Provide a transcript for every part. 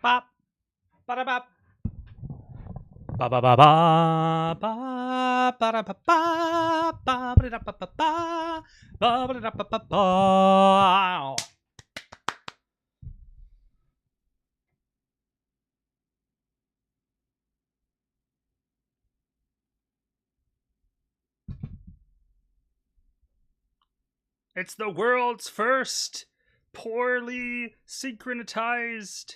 Bop. Ba-da-bop. Ba ba ba ba ba ba da ba ba ba ba da ba ba ba ba da ba ba ba. It's the world's first poorly synchronized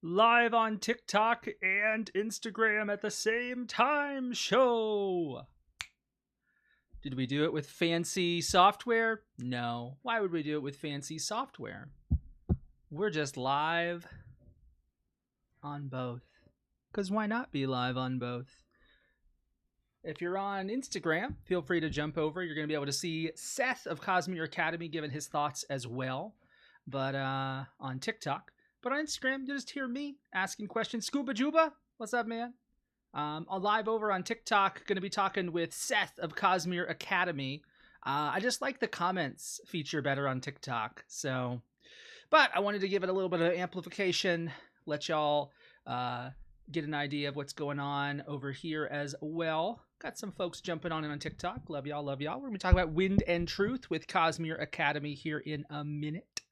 live on TikTok and Instagram at the same time show. Did we do it with fancy software? No. Why would we do it with fancy software? We're just live on both. Because why not be live on both? If you're on Instagram, feel free to jump over. You're going to be able to see Seth of Cosmere Academy giving his thoughts as well. But on TikTok. But on Instagram, you just hear me asking questions. Scuba Juba, what's up, man? I'm live over on TikTok. Going to be talking with Seth of Cosmere Academy. I just like the comments feature better on TikTok. So, but I wanted to give it a little bit of amplification. Let y'all get an idea of what's going on over here as well. Got some folks jumping on TikTok. Love y'all, love y'all. We're going to be talking about Wind and Truth with Cosmere Academy here in a minute.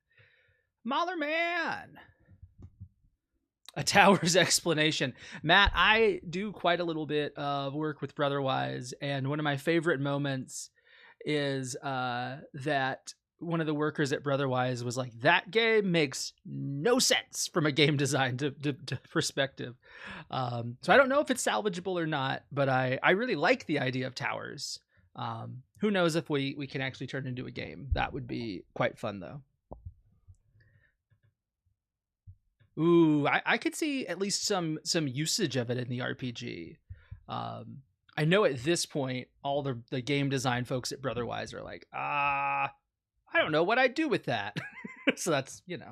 Mahler Man. A Tower's explanation. Matt, I do quite a little bit of work with Brotherwise, and one of my favorite moments is that one of the workers at Brotherwise was like, that game makes no sense from a game design to perspective. So I don't know if it's salvageable or not, but I really like the idea of towers. Who knows if we can actually turn it into a game. That would be quite fun, though. Ooh, I could see at least some usage of it in the RPG. I know at this point, all the game design folks at Brotherwise are like, I don't know what I'd do with that. So that's, it's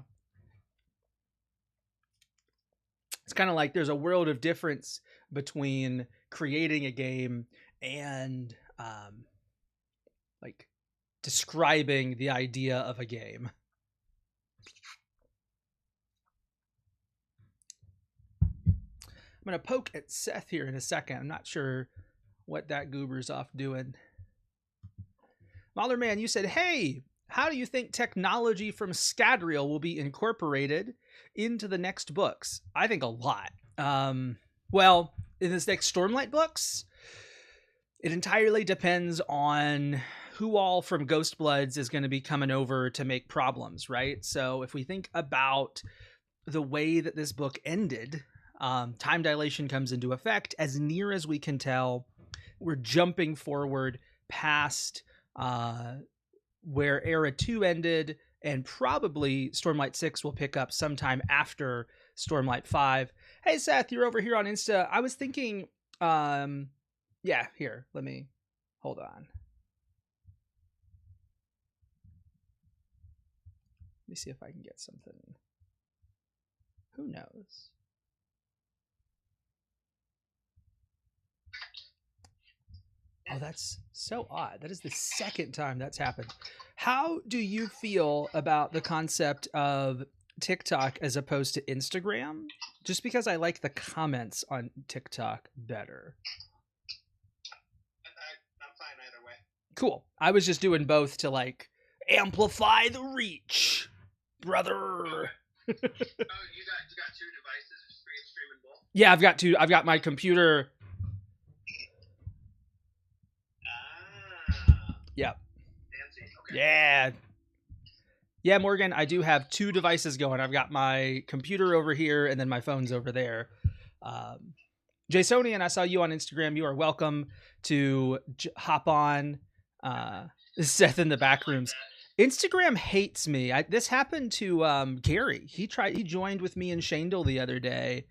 kind of like there's a world of difference between creating a game and like describing the idea of a game. I'm going to poke at Seth here in a second. I'm not sure what that goober's off doing. Mahler Man, you said, hey, how do you think technology from Scadrial will be incorporated into the next books? I think a lot. Well, in this next Stormlight books, it entirely depends on who all from Ghostbloods is going to be coming over to make problems, right? So if we think about the way that this book ended, time dilation comes into effect. As near as we can tell, we're jumping forward past where Era 2 ended, and probably Stormlight 6 will pick up sometime after Stormlight 5. Hey, Seth, you're over here on Insta. I was thinking, yeah, here, let me, hold on. Let me see if I can get something. Who knows? Oh, that's so odd. That is the second time that's happened. How do you feel about the concept of TikTok as opposed to Instagram? Just because I like the comments on TikTok better. I'm fine either way. Cool. I was just doing both to like amplify the reach, brother. Oh, you got 2 devices streaming both? Yeah, I've got 2. I've got my computer. Yep. Fancy. Okay. Yeah. Yeah, Morgan, I do have 2 devices going. I've got my computer over here and then my phone's over there. Jasonian, I saw you on Instagram. You are welcome to hop on. Seth in the back rooms. Instagram hates me. This happened to Gary. He joined with me and Shayndl the other day,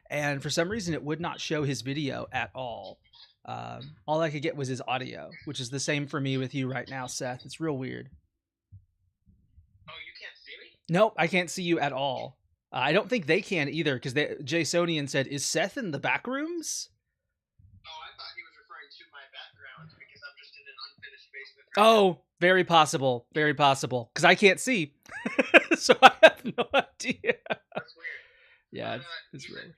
and for some reason it would not show his video at all. All I could get was his audio, which is the same for me with you right now, Seth. It's real weird. Oh, you can't see me? Nope, I can't see you at all. I don't think they can either, because Jasonian said, is Seth in the back rooms? Oh, I thought he was referring to my background because I'm just in an unfinished basement. Oh, very possible. Very possible. Because I can't see. So I have no idea. That's weird. Yeah, But, it's really.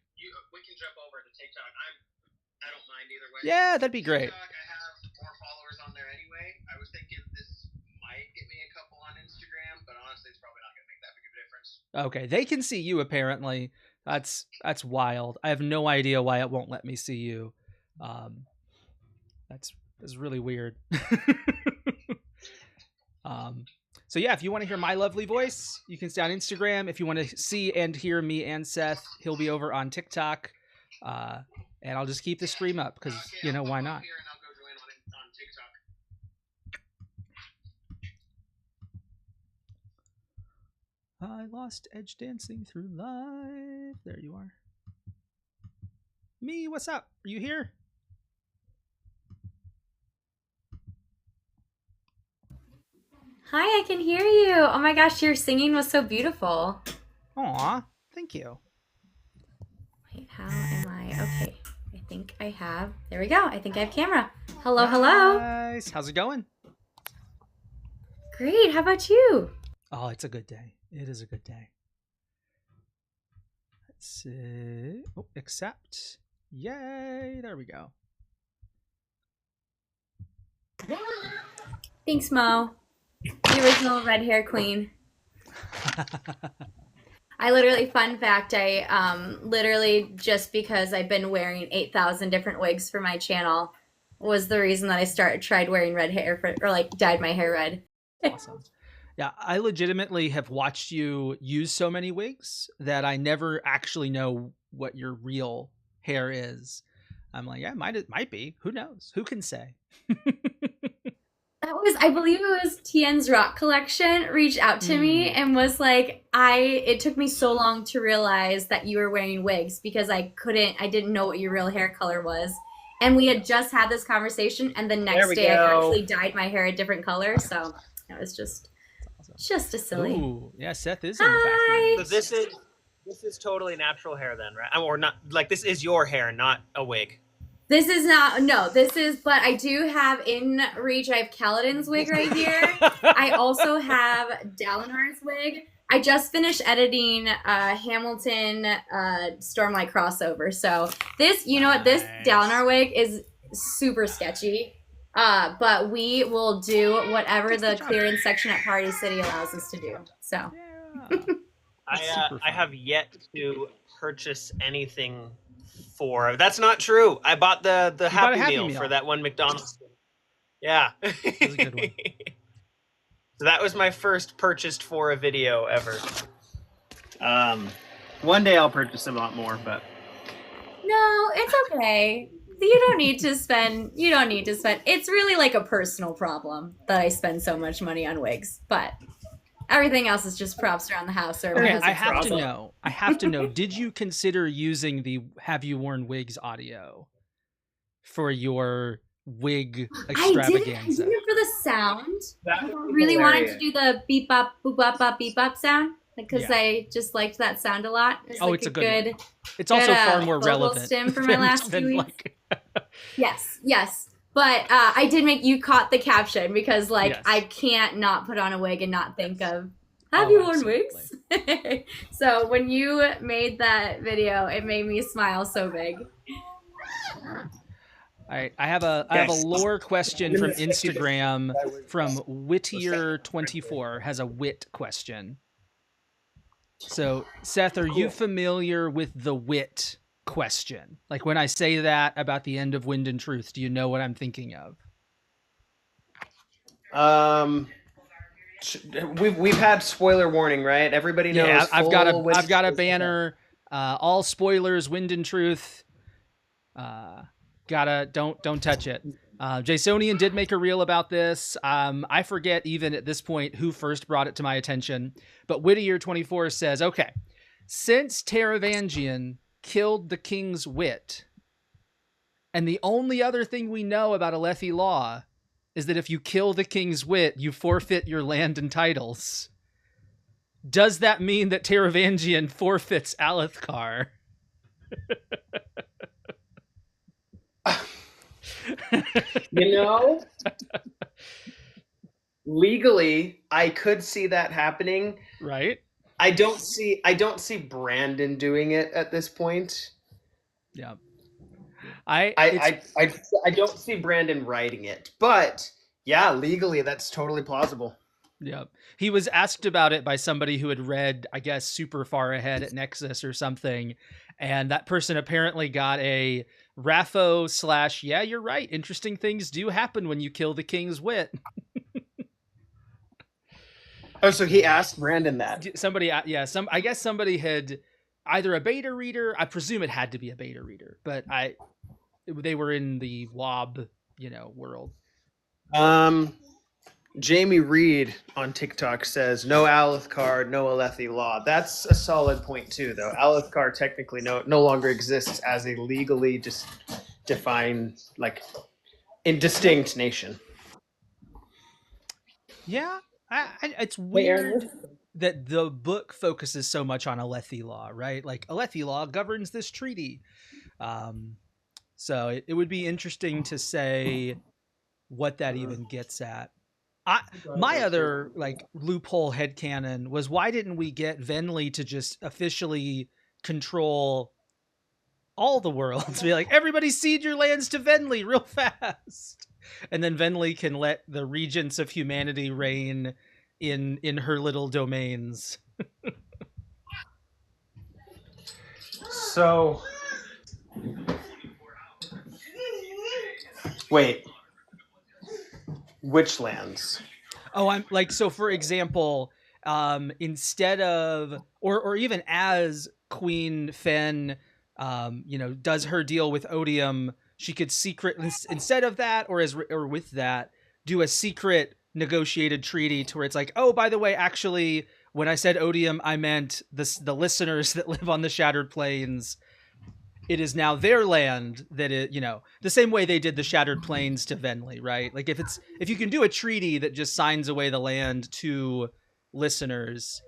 we can jump over to TikTok. I don't mind either way. Yeah, that'd be great. TikTok, I have more followers on there anyway. I was thinking this might get me a couple on Instagram, but honestly, it's probably not going to make that big of a difference. Okay, they can see you apparently. That's wild. I have no idea why it won't let me see you. That's really weird. So yeah, if you want to hear my lovely voice, you can stay on Instagram. If you want to see and hear me and Seth, he'll be over on TikTok. And I'll just keep the stream up because, you know, why not? Here and I'll go join on TikTok. I lost Edgedancing through live. There you are. Me, what's up? Are you here? Hi, I can hear you. Oh my gosh, your singing was so beautiful. Aw, thank you. Wait, how am I? Okay, I think I have. There we go. I think I have camera. Hello, hello. Nice. How's it going? Great. How about you? Oh, it's a good day. It is a good day. Let's see. Oh, accept. Yay. There we go. Thanks, Mo. The original red hair queen. I literally, fun fact, I literally just because I've been wearing 8,000 different wigs for my channel was the reason that I tried wearing red hair or like dyed my hair red. Awesome. Yeah, I legitimately have watched you use so many wigs that I never actually know what your real hair is. I'm like, yeah, it might be. Who knows? Who can say? That was, I believe it was Tien's Rock Collection reached out to me and was like, it took me so long to realize that you were wearing wigs because I didn't know what your real hair color was. And we had just had this conversation and the next day I actually dyed my hair a different color. So it was just a silly. Ooh, yeah, Seth is in the background. So this is totally natural hair then, right? Or not, like this is your hair, not a wig. This is not, no, this is, but I do have in reach, I have Kaladin's wig right here. I also have Dalinar's wig. I just finished editing Hamilton Stormlight crossover. So this, you know what, this Dalinar wig is super sketchy. But we will do whatever the clearance section at Party City allows us to do. So I have yet to purchase anything for. That's not true. I bought the Happy Meal for that one McDonald's. Yeah. That was a good one. So that was my first purchased for a video ever. One day I'll purchase a lot more, but no, it's okay. You don't need to spend. It's really like a personal problem that I spend so much money on wigs, but everything else is just props around the house. Or okay, I have to know. Did you consider using the "Have you worn wigs" audio for your wig extravaganza? I did it for the sound. I really wanted to do the beep bop boop bop bop beep bop sound because I just liked that sound a lot. It's like it's a good one. It's also far more relevant. Stim for my last few weeks. Yes. But I did make you caught the caption because I can't not put on a wig and not think of have you worn wigs? So when you made that video, it made me smile so big. All right, I have a lore question from Instagram from Whittier24 has a wit question. So Seth, are you familiar with the wit question? Like when I say that about the end of Wind and Truth, do you know what I'm thinking of? We've had spoiler warning, right? Everybody knows. Yeah, I've got a banner. All spoilers, Wind and Truth. Don't touch it. Jasonian did make a reel about this. I forget even at this point who first brought it to my attention, but Whittier24 says, okay, since Taravangian killed the king's wit, and the only other thing we know about Alethi law is that if you kill the king's wit, you forfeit your land and titles. Does that mean that Taravangian forfeits Alethkar? Legally, I could see that happening. Right. I don't see Brandon doing it at this point. Yeah. I don't see Brandon writing it, but yeah, legally that's totally plausible. Yeah. He was asked about it by somebody who had read, I guess, super far ahead at Nexus or something. And that person apparently got a Raffo / yeah, you're right. Interesting things do happen when you kill the king's wit. Oh, so he asked Brandon that. Somebody, yeah, I guess somebody had either a beta reader. I presume it had to be a beta reader, but they were in the WoB, world. Jamie Reed on TikTok says no Alethkar, no Alethi law. That's a solid point too, though. Alethkar technically no longer exists as a legally just defined, like, in distinct nation. Yeah, it's weird that the book focuses so much on Alethi law, right? Like Alethi law governs this treaty. So it would be interesting to say what that even gets at. My other like loophole headcanon was, why didn't we get Venli to just officially control all the worlds? Be like, everybody cede your lands to Venli real fast. And then Venli can let the regents of humanity reign in her little domains. So wait, which lands? Oh, I'm like, so for example, instead of, or even as Queen Fen, does her deal with Odium, she could instead of that, or with that, do a secret negotiated treaty to where it's like, oh, by the way, actually, when I said Odium, I meant the listeners that live on the Shattered Plains. It is now their land that it, the same way they did the Shattered Plains to Venli, right? Like if you can do a treaty that just signs away the land to listeners,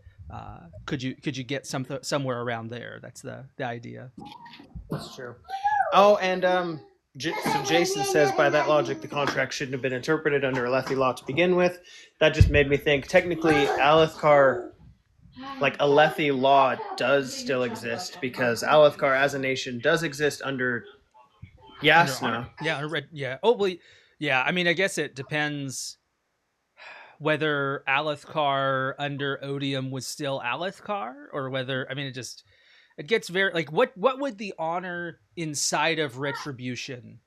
could you get somewhere around there? That's the idea. That's true. Oh, and so Jason says, by that logic, the contract shouldn't have been interpreted under Alethi law to begin with. That just made me think, technically, Alethkar, like Alethi law, does still exist, because Alethkar as a nation does exist under Yasna. Yeah. Oh, well, yeah. I mean, I guess it depends whether Alethkar under Odium was still Alethkar, or whether, I mean, it gets very, like, what would the honor inside of Retribution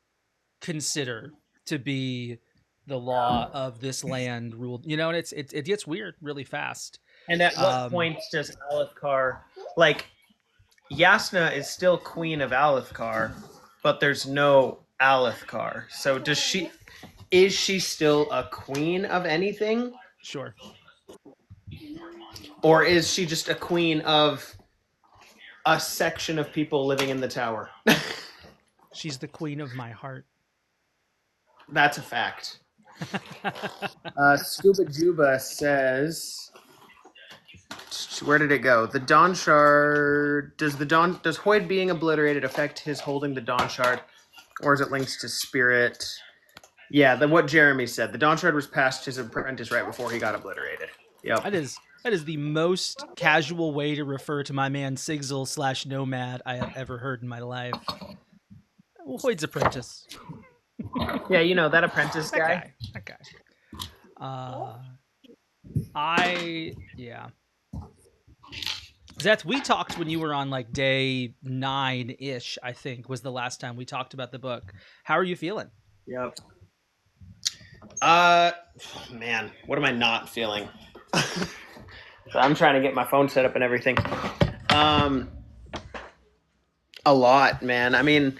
consider to be the law of this land ruled, and it gets weird really fast. And at what point does Alethkar, like, Yasna is still queen of Alethkar, but there's no Alethkar. So is she still a queen of anything? Sure. Or is she just a queen of a section of people living in the tower? She's the queen of my heart. That's a fact. Scuba Juba says, where did it go? The Dawn Shard. Does Hoyd being obliterated affect his holding the Dawn Shard, or is it linked to Spirit? Yeah, what Jeremy said. The Dawn Shard was past his apprentice right before he got obliterated. Yep. That is the most casual way to refer to my man Sigzil / Nomad I have ever heard in my life. Well, Hoyd's apprentice. Yeah, that apprentice guy. That guy. Zeth, we talked when you were on like day 9-ish, I think, was the last time we talked about the book. How are you feeling? Yep. Man, what am I not feeling? So I'm trying to get my phone set up and everything. A lot, man. I mean,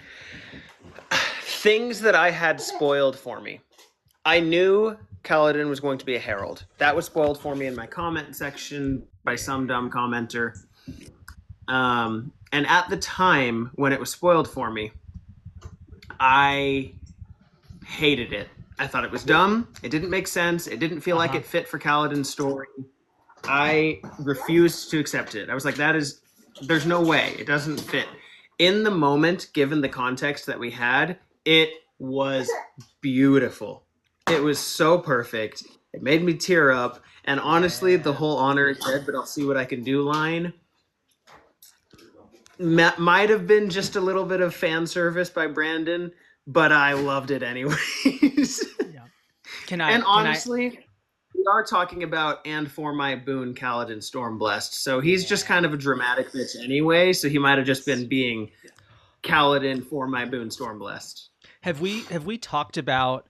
things that I had spoiled for me. I knew Kaladin was going to be a herald. That was spoiled for me in my comment section by some dumb commenter. And at the time when it was spoiled for me, I hated it. I thought it was dumb. It didn't make sense. It didn't feel like it fit for Kaladin's story. I refused to accept it. I was like, there's no way. It doesn't fit. In the moment, given the context that we had, it was beautiful. It was so perfect. It made me tear up. And honestly, the whole honor is dead, but I'll see what I can do line might have been just a little bit of fan service by Brandon, but I loved it anyways. Yeah. And honestly, we are talking about and for my boon Kaladin Stormblessed, so he's just kind of a dramatic bitch anyway. So he might have just been being Kaladin for my boon Stormblessed. Have we talked about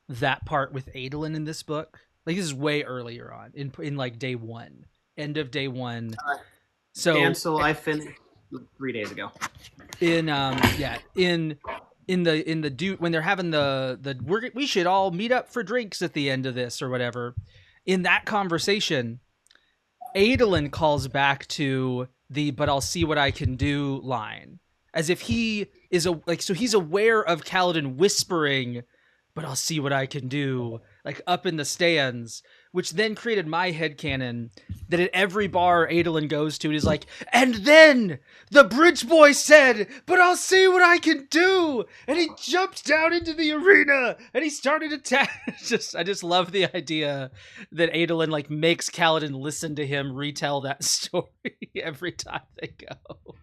that part with Adolin in this book? Like this is way earlier on in like day one, end of day one. So cancel. I finished 3 days ago. In the dude when they're having we should all meet up for drinks at the end of this or whatever. In that conversation, Adolin calls back to the "but I'll see what I can do" line, as if he is so he's aware of Kaladin whispering, "but I'll see what I can do," like up in the stands, which then created my headcanon that at every bar Adolin goes to, he's like, "And then the bridge boy said, 'but I'll see what I can do,' and he jumped down into the arena and he started attacking." I just love the idea that Adolin like makes Kaladin listen to him retell that story every time they go.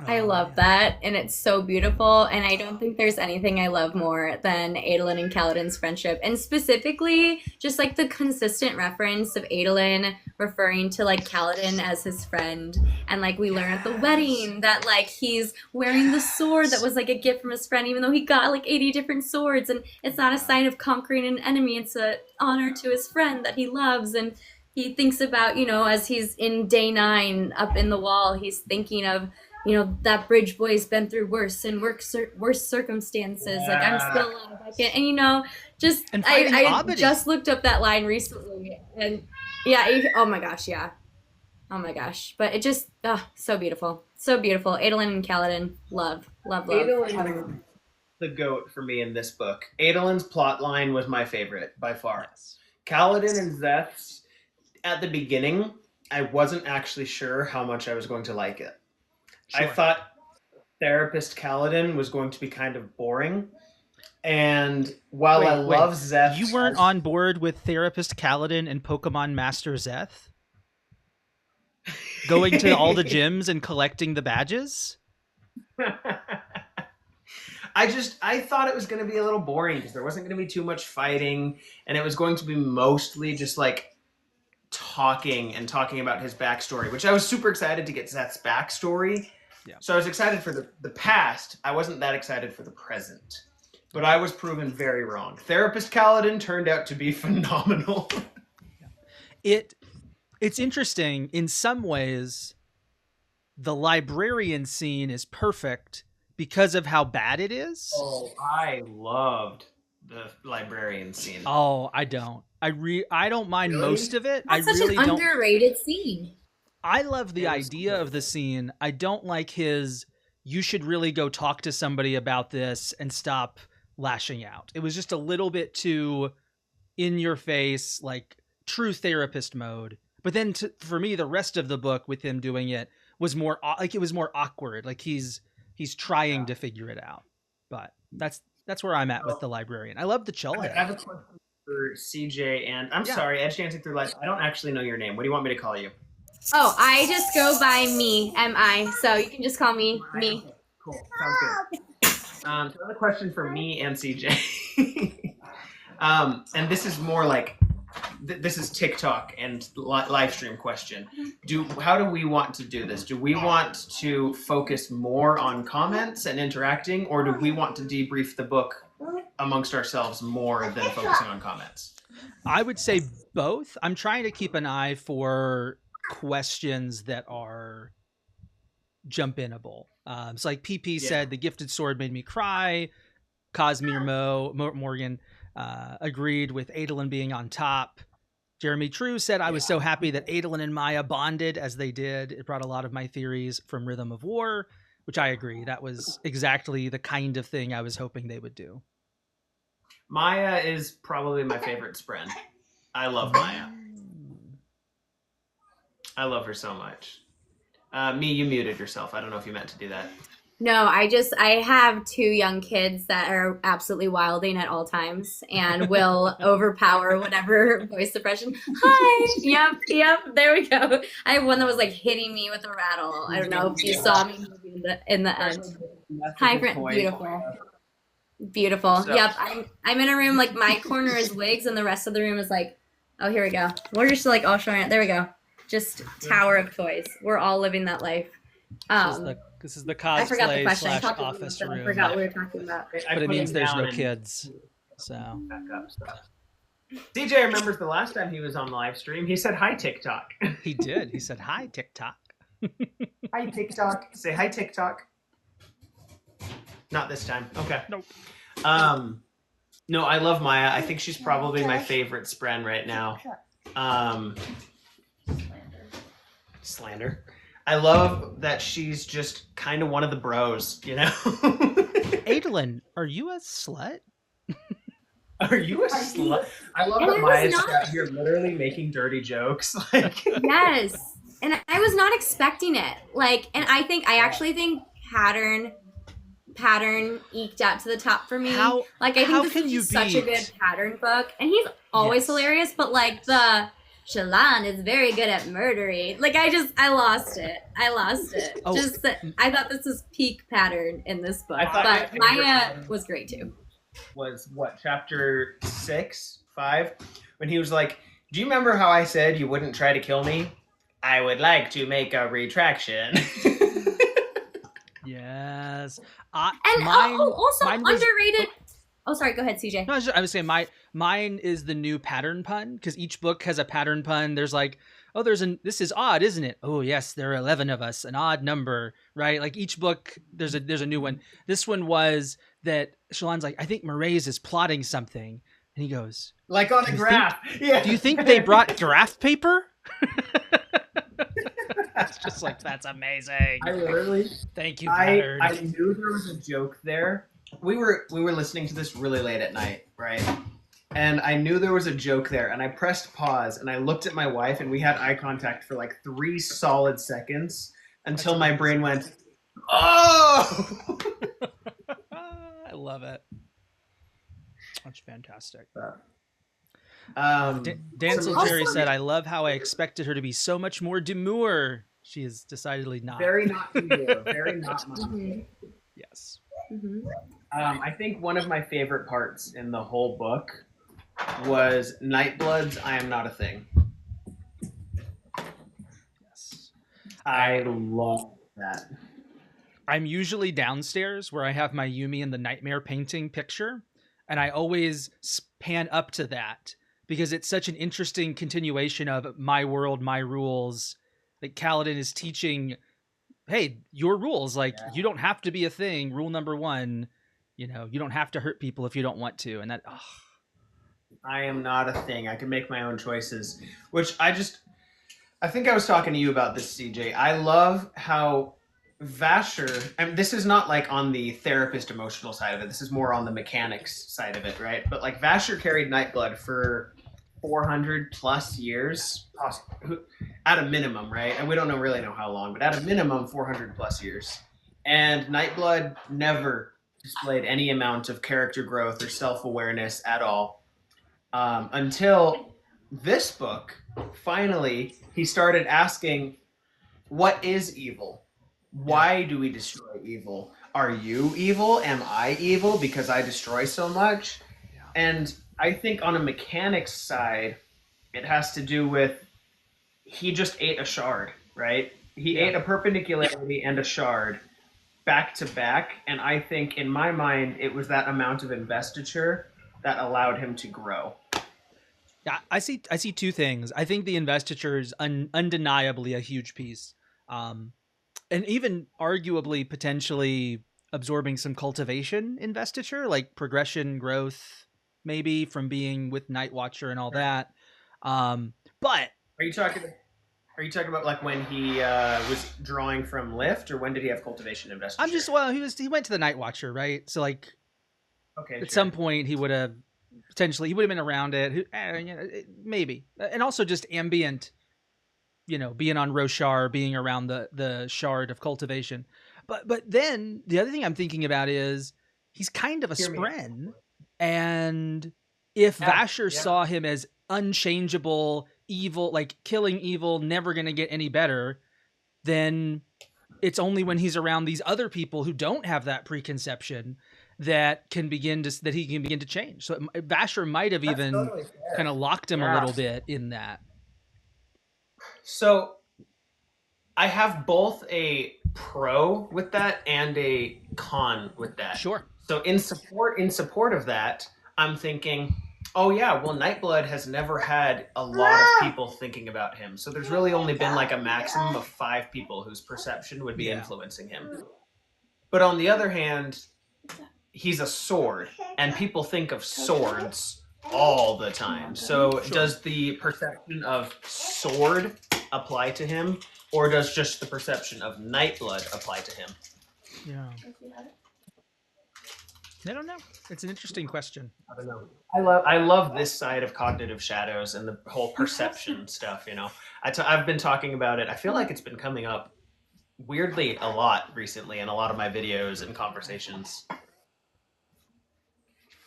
I love that, and it's so beautiful, and I don't think there's anything I love more than Adolin and Kaladin's friendship, and specifically just like the consistent reference of Adolin referring to like Kaladin as his friend, and like we learn at the wedding that like he's wearing the sword that was like a gift from his friend, even though he got like 80 different swords, and it's not a sign of conquering an enemy, it's an honor to his friend that he loves. And he thinks about, as he's in day 9 up in the wall, he's thinking of, that bridge boy's been through worse and worse circumstances. Yeah. Like, I'm still alive. I can't, and I just looked up that line recently, and oh my gosh, yeah. Oh my gosh. But it just, so beautiful. So beautiful. Adolin and Kaladin, love. Adolin, the GOAT for me in this book. Adolin's plot line was my favorite, by far. Yes. Kaladin and Zeth's, at the beginning, I wasn't actually sure how much I was going to like it. Sure. I thought Therapist Kaladin was going to be kind of boring. And while I love Zeth... You weren't on board with Therapist Kaladin and Pokemon Master Zeth? Going to all the gyms and collecting the badges? I thought it was going to be a little boring because there wasn't going to be too much fighting, and it was going to be mostly just like talking about his backstory, which I was super excited to get Zeth's backstory. Yeah. So I was excited for the past. I wasn't that excited for the present. But I was proven very wrong. Therapist Kaladin turned out to be phenomenal. It's interesting. In some ways, the librarian scene is perfect because of how bad it is. Oh, I loved the librarian scene. Oh, I don't. I don't mind most of it. That's such an underrated scene. I love the idea of the scene. I don't like you should really go talk to somebody about this and stop lashing out. It was just a little bit too in your face, like true therapist mode. But then for me, the rest of the book with him doing it was more like it was more awkward. Like he's trying to figure it out. But that's where I'm at with the librarian. I love the cello. I have a question for CJ, and I'm sorry, Edgedancing Through Life. I don't actually know your name. What do you want me to call you? Oh, I just go by me, M-I. So you can just call me me. Okay, cool. Sounds good. So another question for me and CJ. And this is more like this is TikTok and live stream question. How do we want to do this? Do we want to focus more on comments and interacting, or do we want to debrief the book amongst ourselves more than focusing on comments? I would say both. I'm trying to keep an eye for questions that are jump-inable. So like PP said, the gifted sword made me cry. Cosmere Morgan agreed with Adolin being on top. Jeremy True said, I was so happy that Adolin and Maya bonded as they did. It brought a lot of my theories from Rhythm of War, which I agree. That was exactly the kind of thing I was hoping they would do. Maya is probably my favorite Spren. I love Maya. I love her so much. Me, you muted yourself. I don't know if you meant to do that. No, I have two young kids that are absolutely wilding at all times and will overpower whatever voice suppression. Hi. Yep. There we go. I have one that was like hitting me with a rattle. I don't know if you saw me moving in the end. Hi, friend. Beautiful. Beautiful. So- Yep. I'm in a room like my corner is wigs and the rest of the room is like, oh, here we go. We're just like all showing it. There we go. Just tower of toys. We're all living that life. This is the I forgot the cosplay question. I slash talked office about it, room. I forgot what we were talking about. But it means there's no kids. So Back up stuff. DJ remembers the last time he was on the live stream. He said hi TikTok. he did. He said, "Hi, TikTok." Hi TikTok. Say hi TikTok. Not this time. Okay. Nope. No, I love Maya. I think she's probably my favorite Spren right now. Slander. I love that she's just kind of one of the bros, you know? Adolin, are you a slut? Are you a slut? I love And that I was Maya's not- out here literally making dirty jokes. Like, Yes. And I was not expecting it. Like, and I actually think pattern eked out to the top for me. How- like, I how think can this you is such a beat- good pattern book. And he's always Yes. hilarious, but like the Shallan is very good at murdering. Like, I lost it. Oh. I thought this was peak pattern in this book. I thought But my favorite Maya pattern was great too. was what, chapter 6, 5? When he was like, do you remember how I said you wouldn't try to kill me? I would like to make a retraction. Yes. And mine, also mine was- underrated. Oh, sorry. Go ahead, CJ. No, I was saying mine is the new pattern pun because each book has a pattern pun. There's like, oh, this is odd, isn't it? Oh, yes, there are 11 of us, an odd number, right? Like each book, there's a new one. This one was that Shallan's like, I think Maraise is plotting something, and he goes, Like on Do a you graph. Yeah. do you think they brought graph paper? It's just like, that's amazing. I literally Thank you, pattern. I knew there was a joke there. We were listening to this really late at night, right? And I knew there was a joke there, and I pressed pause, and I looked at my wife, and we had eye contact for like 3 solid seconds until That's my amazing. brain went, "Oh!" I love it. That's fantastic. Um, Dancel Also- Jerry said, I love how I expected her to be so much more demure. She is decidedly not. very not you, very not mine. Mhm. Yes. Mhm. I think one of my favorite parts in the whole book was Nightblood's I Am Not a Thing. Yes. I love that. I'm usually downstairs where I have my Yumi and the Nightmare painting picture, and I always pan up to that because it's such an interesting continuation of my world, my rules. Like Kaladin is teaching, hey, your rules. Like you don't have to be a thing. Rule number 1, you don't have to hurt people if you don't want to. And that, I am not a thing. I can make my own choices. Which I think I was talking to you about this, CJ. I love how Vasher, and this is not like on the therapist emotional side of it. This is more on the mechanics side of it, right? But like Vasher carried Nightblood for 400 plus years, at a minimum, right? And we don't really know how long, but at a minimum 400 plus years. And Nightblood never displayed any amount of character growth or self-awareness at all. Until this book, finally, he started asking, what is evil? Why do we destroy evil? Are you evil? Am I evil because I destroy so much? Yeah. And I think on a mechanics side, it has to do with he just ate a shard, right? He ate a perpendicularity and a shard back to back. And I think in my mind, it was that amount of investiture that allowed him to grow. Yeah, I see 2 things. I think the investiture is undeniably a huge piece. And even arguably potentially absorbing some cultivation investiture, like progression, growth, maybe from being with Night Watcher and all that. But Are you talking about like when he was drawing from Lift, or when did he have cultivation investiture? I'm just he went to the Night Watcher, right? So like okay. at some point he would have been around it. Maybe, and also just ambient, being on Roshar, being around the shard of cultivation. But then the other thing I'm thinking about is he's kind of a Hear me out. spren, and if Yeah, Vasher yeah. saw him as unchangeable, evil, like killing evil, never going to get any better, then it's only when he's around these other people who don't have that preconception that he can begin to change. So Vasher might have That's even totally fair. kind of locked him a Yeah. little bit in that. So I have both a pro with that and a con with that. Sure. So in support of that, I'm thinking, oh yeah, well Nightblood has never had a lot of people thinking about him. So there's really only been like a maximum of 5 people whose perception would be influencing him. But on the other hand, he's a sword, and people think of swords all the time. So does the perception of sword apply to him, or does just the perception of Nightblood apply to him? Yeah. I don't know. It's an interesting question. I don't know. I love this side of cognitive shadows and the whole perception stuff. You know, I've been talking about it. I feel like it's been coming up weirdly a lot recently in a lot of my videos and conversations.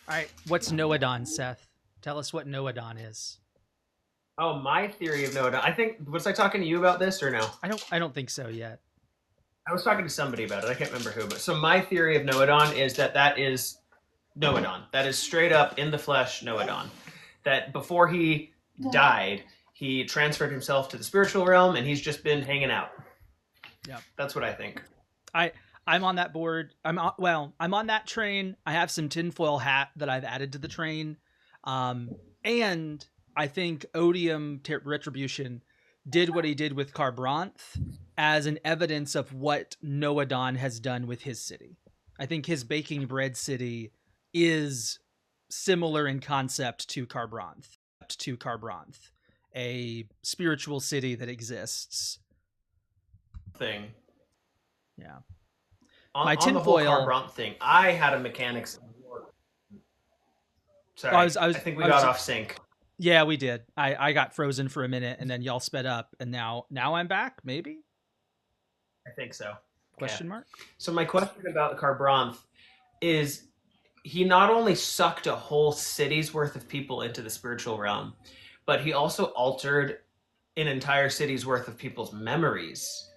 All right, what's Noadon, Seth? Tell us what Noadon is. Oh, my theory of Noadon. I think, was I talking to you about this or no? I don't think so yet. I was talking to somebody about it. I can't remember who. But so my theory of Noadon is that is Noadon. That is straight up in the flesh Noadon. That before he died, he transferred himself to the spiritual realm, and he's just been hanging out. Yeah, that's what I think. I'm on that board. I'm on that train. I have some tinfoil hat that I've added to the train, and I think Odium Retribution did what he did with Carbranth as an evidence of what Noadon has done with his city. I think his baking bread city is similar in concept to Carbranth, a spiritual city that exists. Thing. Yeah. On the whole Carbranth thing, I had a mechanics. Sorry, I think we got off sync. Yeah, we did. I got frozen for a minute, and then y'all sped up, and now I'm back. Maybe. I think so. Question mark. So my question about Carbranth is, he not only sucked a whole city's worth of people into the spiritual realm, but he also altered an entire city's worth of people's memories,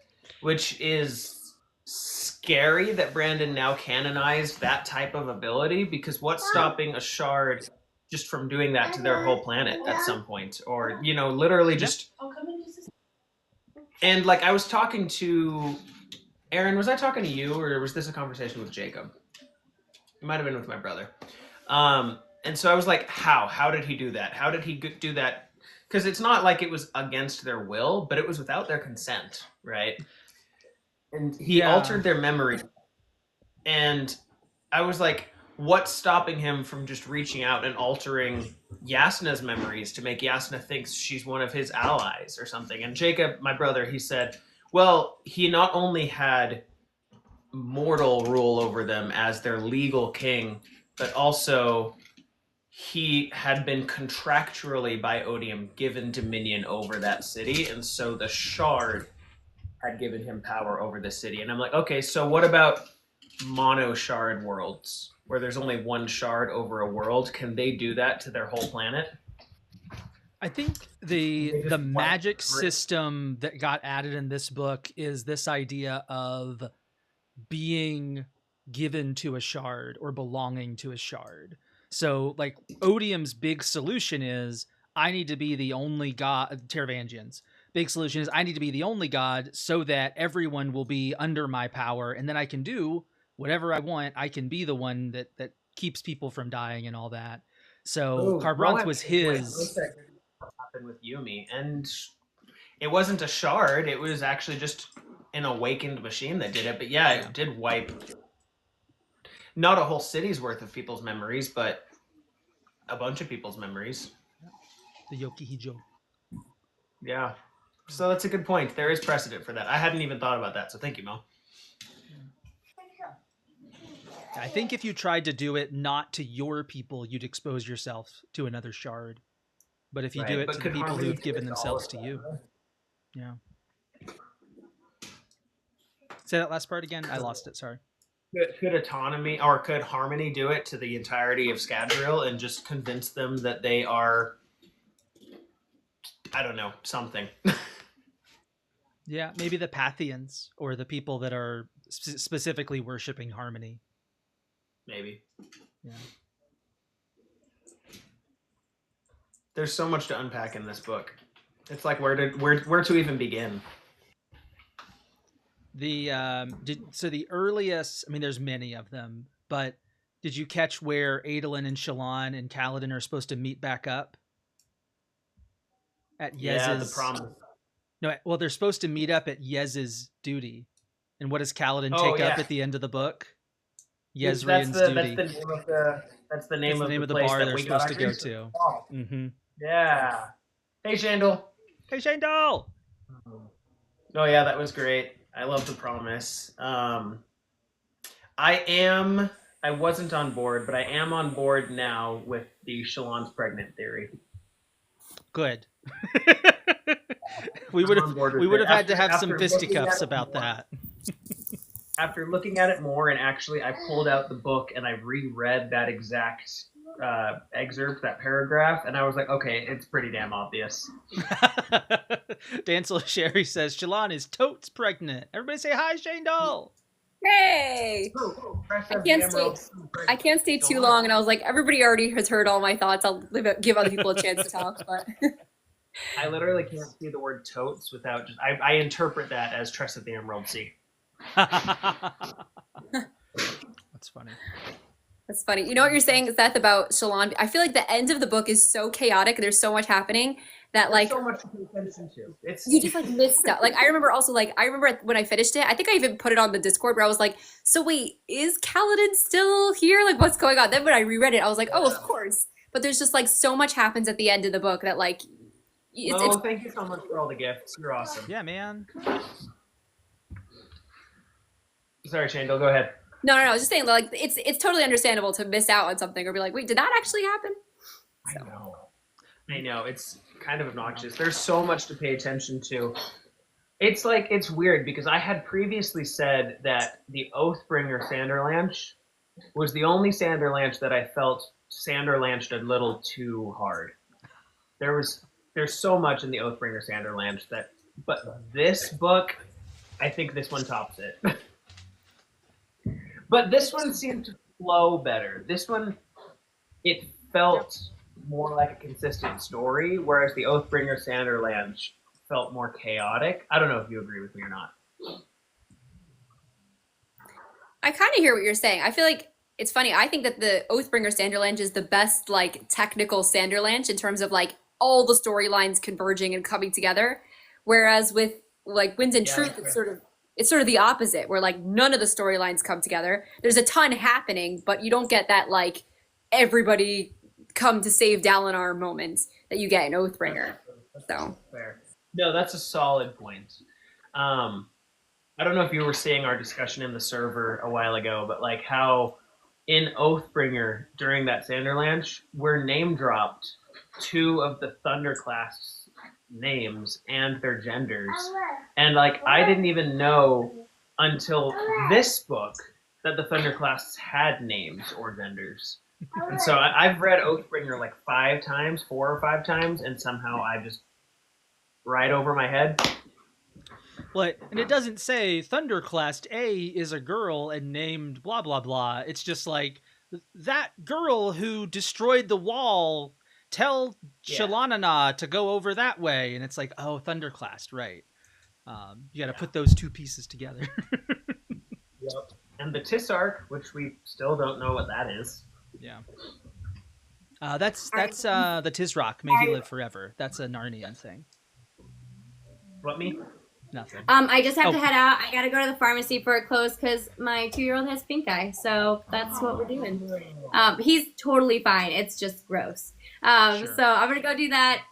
which is scary that Brandon now canonized that type of ability, because what's stopping a shard just from doing that to their whole planet at some point? Or, you know, literally just... And like, I was talking to Aaron, was I talking to you, or was this a conversation with Jacob? It might have been with my brother. And so I was like, how did he do that? How did he do that? Because it's not like it was against their will, but it was without their consent, right? And he altered their memory. And I was like, what's stopping him from just reaching out and altering Yasna's memories to make Yasna think she's one of his allies or something? And Jacob, my brother, he said, well, he not only had mortal rule over them as their legal king, but also he had been contractually by Odium given dominion over that city, and so the shard had given him power over the city. And I'm like, okay, so what about mono shard worlds where there's only one shard over a world? Can they do that to their whole planet? I think the magic system that got added in this book is this idea of being given to a shard or belonging to a shard. So like Odium's big solution is, I need to be the only god. Taravangian's big solution is, I need to be the only god so that everyone will be under my power, and then I can do whatever I want. I can be the one that keeps people from dying and all that. So Carbranth was his. What happened with Yumi, and it wasn't a shard, it was actually just an awakened machine that did it. But yeah, it did wipe not a whole city's worth of people's memories, but a bunch of people's memories. The Yokihijo. Yeah. So that's a good point. There is precedent for that. I hadn't even thought about that, so thank you, Mo. I think if you tried to do it not to your people, you'd expose yourself to another shard. But if you do it to the people who've given themselves to you. Yeah. Say that last part again. I lost it. Sorry. Could autonomy or could harmony do it to the entirety of Scadrial and just convince them that they are, I don't know, something? Yeah, maybe the Pathians or the people that are specifically worshiping harmony. Maybe. Yeah. There's so much to unpack in this book. It's like where to even begin. So the earliest, I mean, there's many of them, but did you catch where Adolin and Shallan and Kaladin are supposed to meet back up? At Yez's... Yeah, the promise. No, well, they're supposed to meet up at Yez's duty. And what does Kaladin take up at the end of the book? Yezrian's duty. That's the name of the bar that they're we supposed got to go to. Oh. Mm-hmm. Yeah. Hey, Shayndl. Hey, Shayndl! Oh, yeah, that was great. I love the promise. I wasn't on board, but I am on board now with the Shallan's pregnant theory. Good. we would have had to have some fisticuffs about that. After looking at it more, and actually I pulled out the book and I reread that exact excerpt, that paragraph, and I was like, okay, it's pretty damn obvious. Dancel Sherry says Shallan is totes pregnant. Everybody say hi, Shayndl. Hey! I can't stay too long, and I was like, everybody already has heard all my thoughts. I'll give other people a chance to talk, but I literally can't see the word totes without just I interpret that as Tress of the Emerald Sea. That's funny. That's funny. You know what you're saying, Seth, about Shallan? I feel like the end of the book is so chaotic. There's so much happening that There's so much to pay attention to. You just like miss stuff. Like I remember when I finished it, I think I even put it on the Discord where I was like, so wait, is Kaladin still here? Like what's going on? Then when I reread it, I was like, oh, of course. But there's just like so much happens at the end of the book that like thank you so much for all the gifts. You're awesome. Yeah, man. Sorry, Shayndl, go ahead. No, I was just saying, like, it's totally understandable to miss out on something or be like, wait, did that actually happen? So. I know. It's kind of obnoxious. There's so much to pay attention to. It's like, it's weird because I had previously said that the Oathbringer Sanderlanche was the only Sanderlanche that I felt Sanderlanched a little too hard. There's so much in the Oathbringer Sanderlanche but this book, I think this one tops it. But this one seemed to flow better. This one, it felt more like a consistent story, whereas the Oathbringer Sanderlanche felt more chaotic. I don't know if you agree with me or not. I kind of hear what you're saying. I feel like it's funny. I think that the Oathbringer Sanderlanche is the best, like, technical Sanderlanche in terms of, like, all the storylines converging and coming together. Whereas with, like, Winds and Truth, it's sort of the opposite, where like none of the storylines come together. There's a ton happening, but you don't get that like everybody come to save Dalinar moment that you get in Oathbringer. So fair. No, that's a solid point. I don't know if you were seeing our discussion in the server a while ago, but like how in Oathbringer during that Sanderlanche, we're name dropped 2 of the Thunderclass names and their genders, and like I didn't even know until this book that the Thunderclass had names or genders. And so I've read Oathbringer like 4 or 5 times, and somehow I just right over my head. Well, and it doesn't say Thunderclass A is a girl and named blah blah blah. It's just like that girl who destroyed the wall. Tell Shalanana to go over that way, and it's like, oh, Thunderclass, right? You got to put those 2 pieces together. Yep. And the Tissark, which we still don't know what that is. Yeah. That's the Tizrock. May he live forever. That's a Narnian thing. What, me? Nothing. I just have to head out. I gotta go to the pharmacy for it closed because my 2-year-old has pink eye, so that's what we're doing. He's totally fine. It's just gross. Sure. So I'm gonna go do that.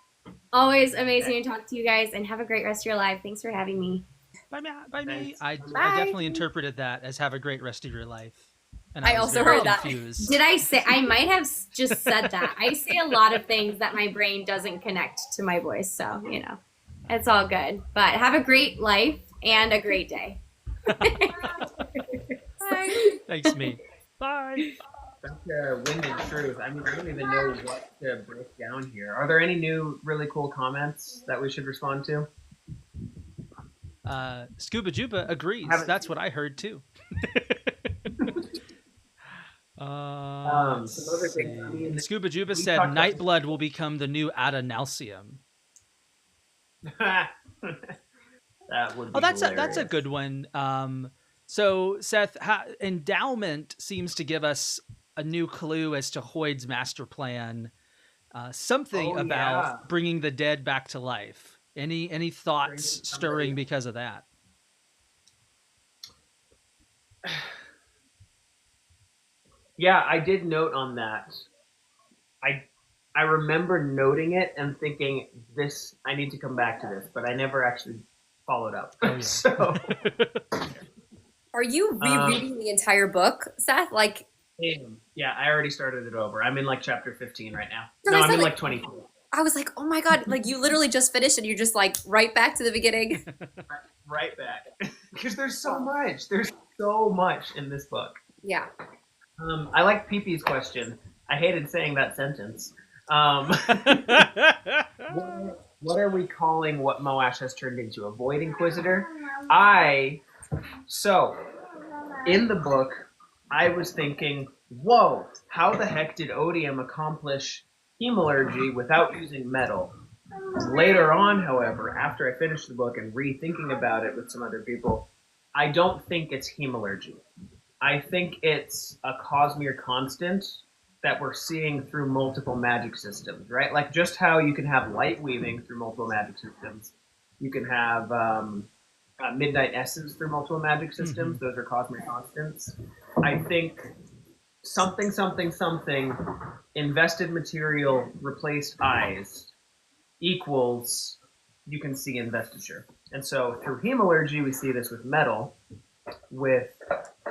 Always amazing to talk to you guys, and have a great rest of your life. Thanks for having me. By me. I Bye. definitely interpreted that as have a great rest of your life. And I was also very heard that. confused. Did I say? I might have just said that. I say a lot of things that my brain doesn't connect to my voice, so you know, it's all good. But have a great life and a great day. Thanks, me. Bye. That's a winded truth. I mean, I don't even know what to break down here. Are there any new really cool comments that we should respond to? Scuba Juba agrees. That's what I heard too. Some other things. I mean, Scuba Juba we said talked about- Nightblood will become the new Adonalcium. that would be Oh, that's hilarious. a good one. So Seth, endowment seems to give us a new clue as to Hoyd's master plan. Something about bringing the dead back to life. Any thoughts stirring because of that? Yeah, I did note on that. I remember noting it and thinking, this, I need to come back to this, but I never actually followed up. Oh, yeah. So, Are you rereading the entire book, Seth? Like, yeah, I already started it over. I'm in like chapter 15 right now. No, No, I I'm said, in like- like 22. I was like, oh my God, like you literally just finished and you're just like right back to the beginning. Right back. Because there's so much. There's so much in this book. Yeah. I like Pee-Pee's question. I hated saying that sentence. What are we calling what Moash has turned into? A Void Inquisitor? So, in the book, I was thinking, whoa, how the heck did Odium accomplish hemalurgy without using metal? Later on, however, after I finished the book and rethinking about it with some other people, I don't think it's hemalurgy. I think it's a Cosmere constant that we're seeing through multiple magic systems, right? Like just how you can have light weaving through multiple magic systems. You can have midnight essence through multiple magic systems. Mm-hmm. Those are Cosmere constants. I think something, invested material replaced eyes equals you can see investiture. And so through hemalurgy, we see this with metal,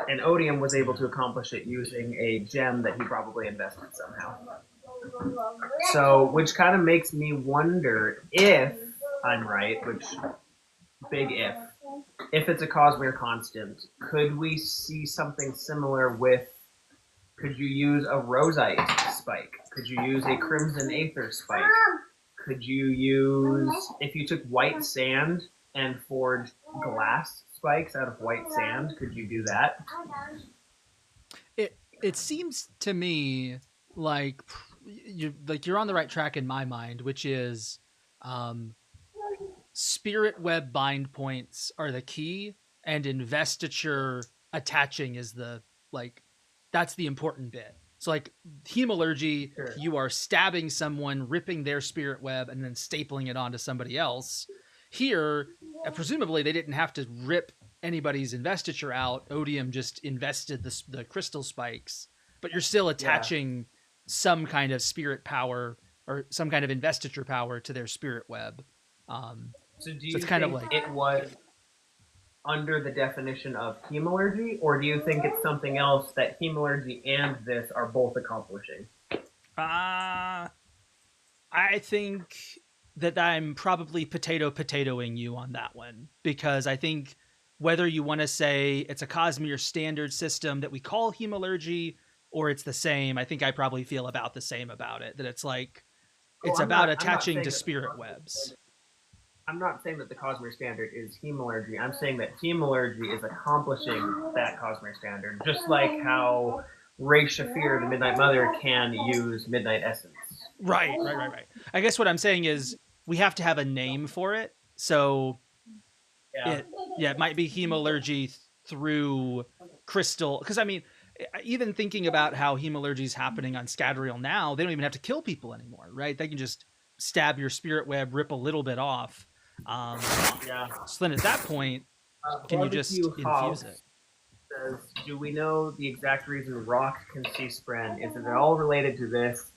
and Odium was able to accomplish it using a gem that he probably invested somehow. So, which kind of makes me wonder if I'm right, which, big if it's a Cosmere constant, could we see something similar with, could you use a Roseite spike? Could you use a Crimson Aether spike? Could you use, if you took white sand and forged glass spikes out of white sand, could you do that? It seems to me like you're on the right track in my mind, which is spirit web bind points are the key, and investiture attaching is that's the important bit. So like hemalurgy, sure. You are stabbing someone, ripping their spirit web, and then stapling it onto somebody else. Here, presumably they didn't have to rip anybody's investiture out. Odium just invested the crystal spikes, but you're still attaching some kind of spirit power or some kind of investiture power to their spirit web. So do you think kind of like it was under the definition of hemalurgy, or do you think it's something else that hemalurgy and this are both accomplishing? I think that I'm probably potatoing you on that one, because I think whether you want to say it's a Cosmere standard system that we call hemalurgy or it's the same, I think I probably feel about the same about it, that it's like it's about attaching to spirit webs. I'm not saying that the Cosmere standard is hemalurgy. I'm saying that hemalurgy is accomplishing that Cosmere standard, just like how Ray Shafir, the Midnight Mother, can use Midnight Essence. Right. I guess what I'm saying is we have to have a name for it. So it might be hemalurgy through crystal. Because I mean, even thinking about how hemalurgy is happening on Scadrial now, they don't even have to kill people anymore, right? They can just stab your spirit web, rip a little bit off. So then at that point, can you just infuse it? Says, do we know the exact reason Rock can see Spren? Is it all related to this?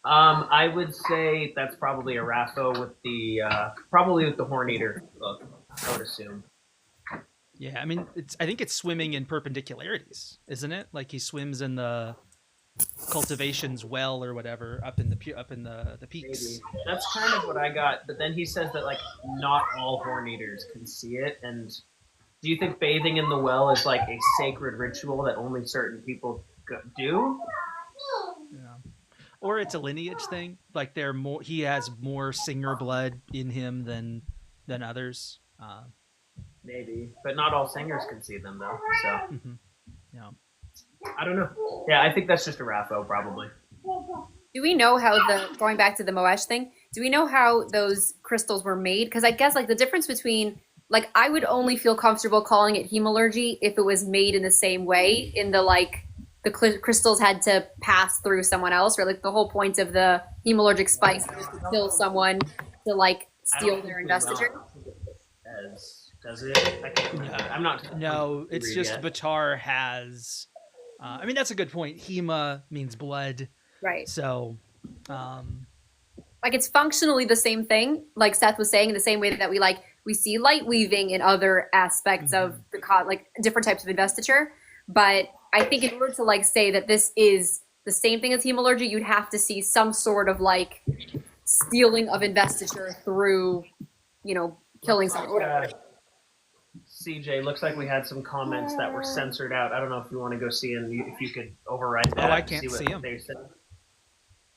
I would say that's probably a Rapho with the Horn Eater book, I would assume. Yeah, I mean, I think it's swimming in perpendicularities, isn't it? Like he swims in the cultivation's well or whatever up in the peaks. Maybe. That's kind of what I got. But then he says that like not all Horn Eaters can see it, and Do you think bathing in the well is like a sacred ritual that only certain people do? Yeah. Or it's a lineage thing. Like he has more singer blood in him than others. Maybe, but not all singers can see them though. So Mm-hmm. Yeah. I don't know. Yeah, I think that's just a Rapho probably. Do we know how going back to the Moesh thing? Do we know how those crystals were made? Because I guess like the difference between like I would only feel comfortable calling it hemalurgy if it was made in the same way. In the like the crystals had to pass through someone else, or like the whole point of the hemalurgic spice was to kill someone to like steal their investiture. Does it? I can't remember. I'm not. No, it's just Batar has. I mean, that's a good point. Hema means blood. Right. So, like it's functionally the same thing, like Seth was saying, in the same way that we see light weaving in other aspects of the like different types of investiture. But I think in order to like say that this is the same thing as hemalurgy, you'd have to see some sort of like stealing of investiture through, killing someone. CJ, looks like we had some comments that were censored out. I don't know if you want to go see them, if you could override that. Oh, I can't see them.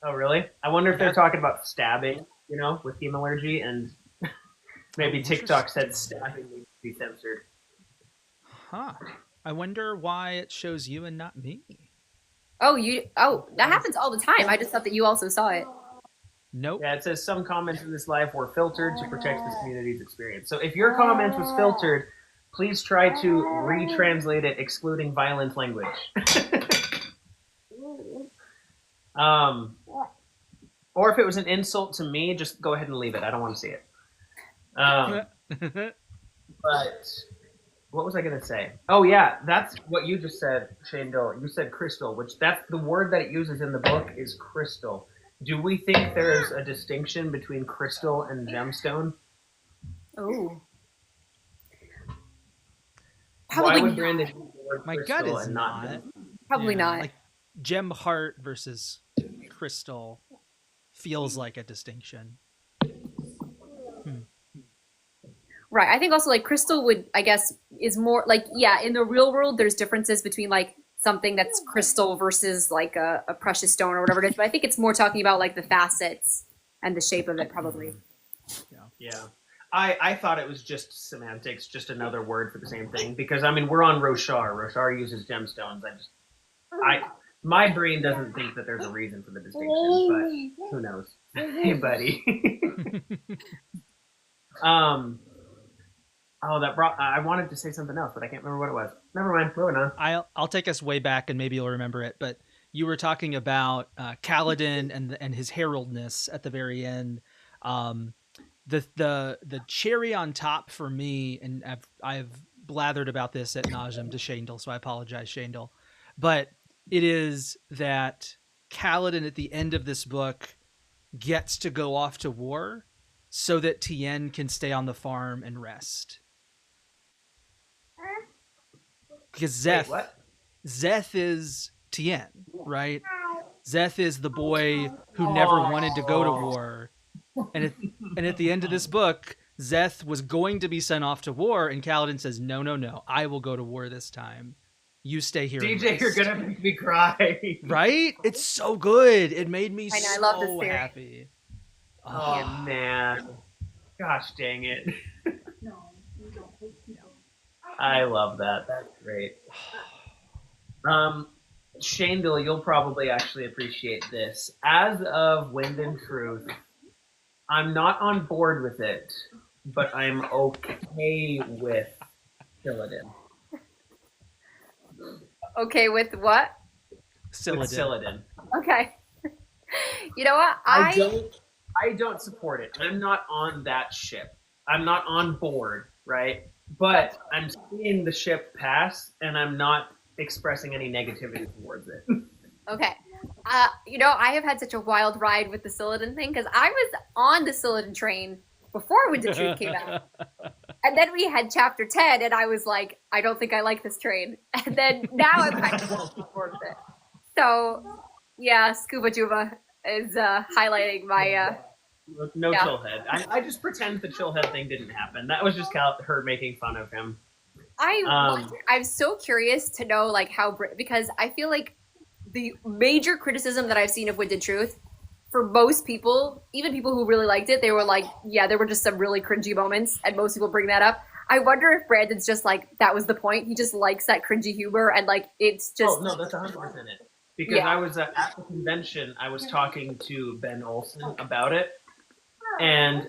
Oh, really? I wonder if they're talking about stabbing, with hemalurgy, and maybe TikTok said stabbing needs to be censored. Huh. I wonder why it shows you and not me. Oh, that happens all the time. I just thought that you also saw it. Nope. Yeah, it says some comments in this live were filtered to protect this community's experience. So if your comment was filtered, please try to retranslate it excluding violent language. Or if it was an insult to me, just go ahead and leave it. I don't want to see it. But what was I going to say? Oh, yeah, that's what you just said, Shayndl. You said crystal, which that's the word that it uses in the book is crystal. Do we think there's a distinction between crystal and gemstone? Oh. Why would Brandon use the word My crystal gut is and not. Probably not. Like gem heart versus crystal feels like a distinction. Right. I think also like crystal would, I guess, is more like, yeah, in the real world, there's differences between like something that's crystal versus like a precious stone or whatever it is. But I think it's more talking about like the facets and the shape of it probably. Yeah. I thought it was just semantics, just another word for the same thing. Because, I mean, we're on Roshar. Roshar uses gemstones. My brain doesn't think that there's a reason for the distinction, but who knows? Hey, buddy. I wanted to say something else, but I can't remember what it was. Never mind. Moving on. I'll take us way back, and maybe you'll remember it. But you were talking about Kaladin and his heraldness at the very end. The cherry on top for me, and I've blathered about this at nauseum to Shayndl, so I apologize, Shayndl. But it is that Kaladin at the end of this book gets to go off to war so that Tien can stay on the farm and rest. Because Szeth is Tien, right? Szeth is the boy who never wanted to go to war. And at the end of this book, Szeth was going to be sent off to war, and Kaladin says, no, I will go to war this time. You stay here. DJ, you're going to make me cry. Right? It's so good. It made me I love this theory. Happy. Oh, man. Gosh dang it. I love that. That's great. Shayndl, you'll probably actually appreciate this. As of Wind and Truth, I'm not on board with it, but I'm okay with Cylodin. Okay, with what? Cylodin. Okay. You know what? I don't support it. I'm not on that ship. I'm not on board, right? But I'm seeing the ship pass, and I'm not expressing any negativity towards it. Okay. I have had such a wild ride with the Cylodin thing, because I was on the Cylodin train before Wind of Truth came out. And then we had chapter 10, and I was like, I don't think I like this train. And then now I'm kind of on board with it. So, yeah, Scuba Juba is highlighting my... Chillhead. I just pretend the Chillhead thing didn't happen. That was just her making fun of him. I'm so curious to know like how because I feel like the major criticism that I've seen of Wind and Truth for most people, even people who really liked it, they were like, yeah, there were just some really cringy moments, and most people bring that up. I wonder if Brandon's just like that was the point. He just likes that cringy humor, and like it's just. Oh no, that's 100% it. Because I was at the convention, I was talking to Ben Olson about it, and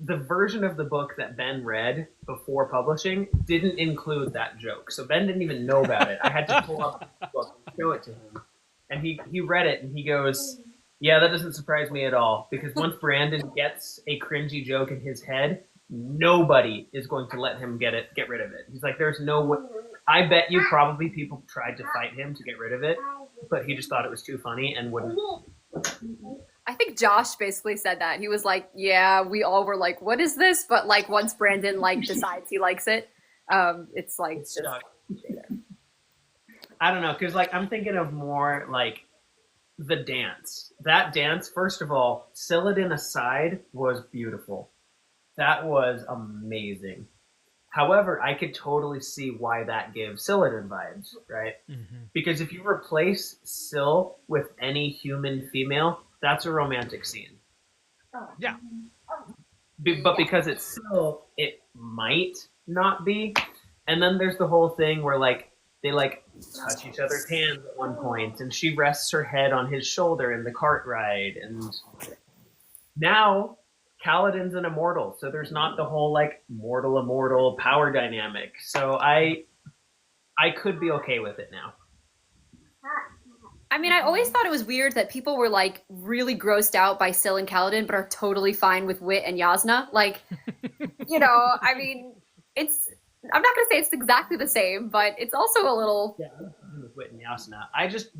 the version of the book that Ben read before publishing didn't include that joke. So Ben didn't even know about it. I had to pull up the book and show it to him. And he read it and he goes, yeah, that doesn't surprise me at all. Because once Brandon gets a cringy joke in his head, nobody is going to let him get rid of it. He's like, there's no way. I bet you probably people tried to fight him to get rid of it, but he just thought it was too funny and wouldn't. I think Josh basically said that. He was like, yeah, we all were like, what is this? But like once Brandon like decides he likes it, it's like it's just I don't know, because like I'm thinking of more like the dance. That dance, first of all, Silladin aside, was beautiful. That was amazing. However, I could totally see why that gives Silladin vibes, right? Mm-hmm. Because if you replace Syl with any human female, that's a romantic scene. Yeah. But because it's Syl, it might not be. And then there's the whole thing where like they like touch each other's hands at one point, and she rests her head on his shoulder in the cart ride, and now Kaladin's an immortal, so there's not the whole like mortal immortal power dynamic. So I could be okay with it now. I mean, I always thought it was weird that people were like really grossed out by Syl and Kaladin, but are totally fine with Wit and Yasna. Like, you know, I mean, I'm not going to say it's exactly the same, but it's also a little. Yeah, with Wit and Yasna.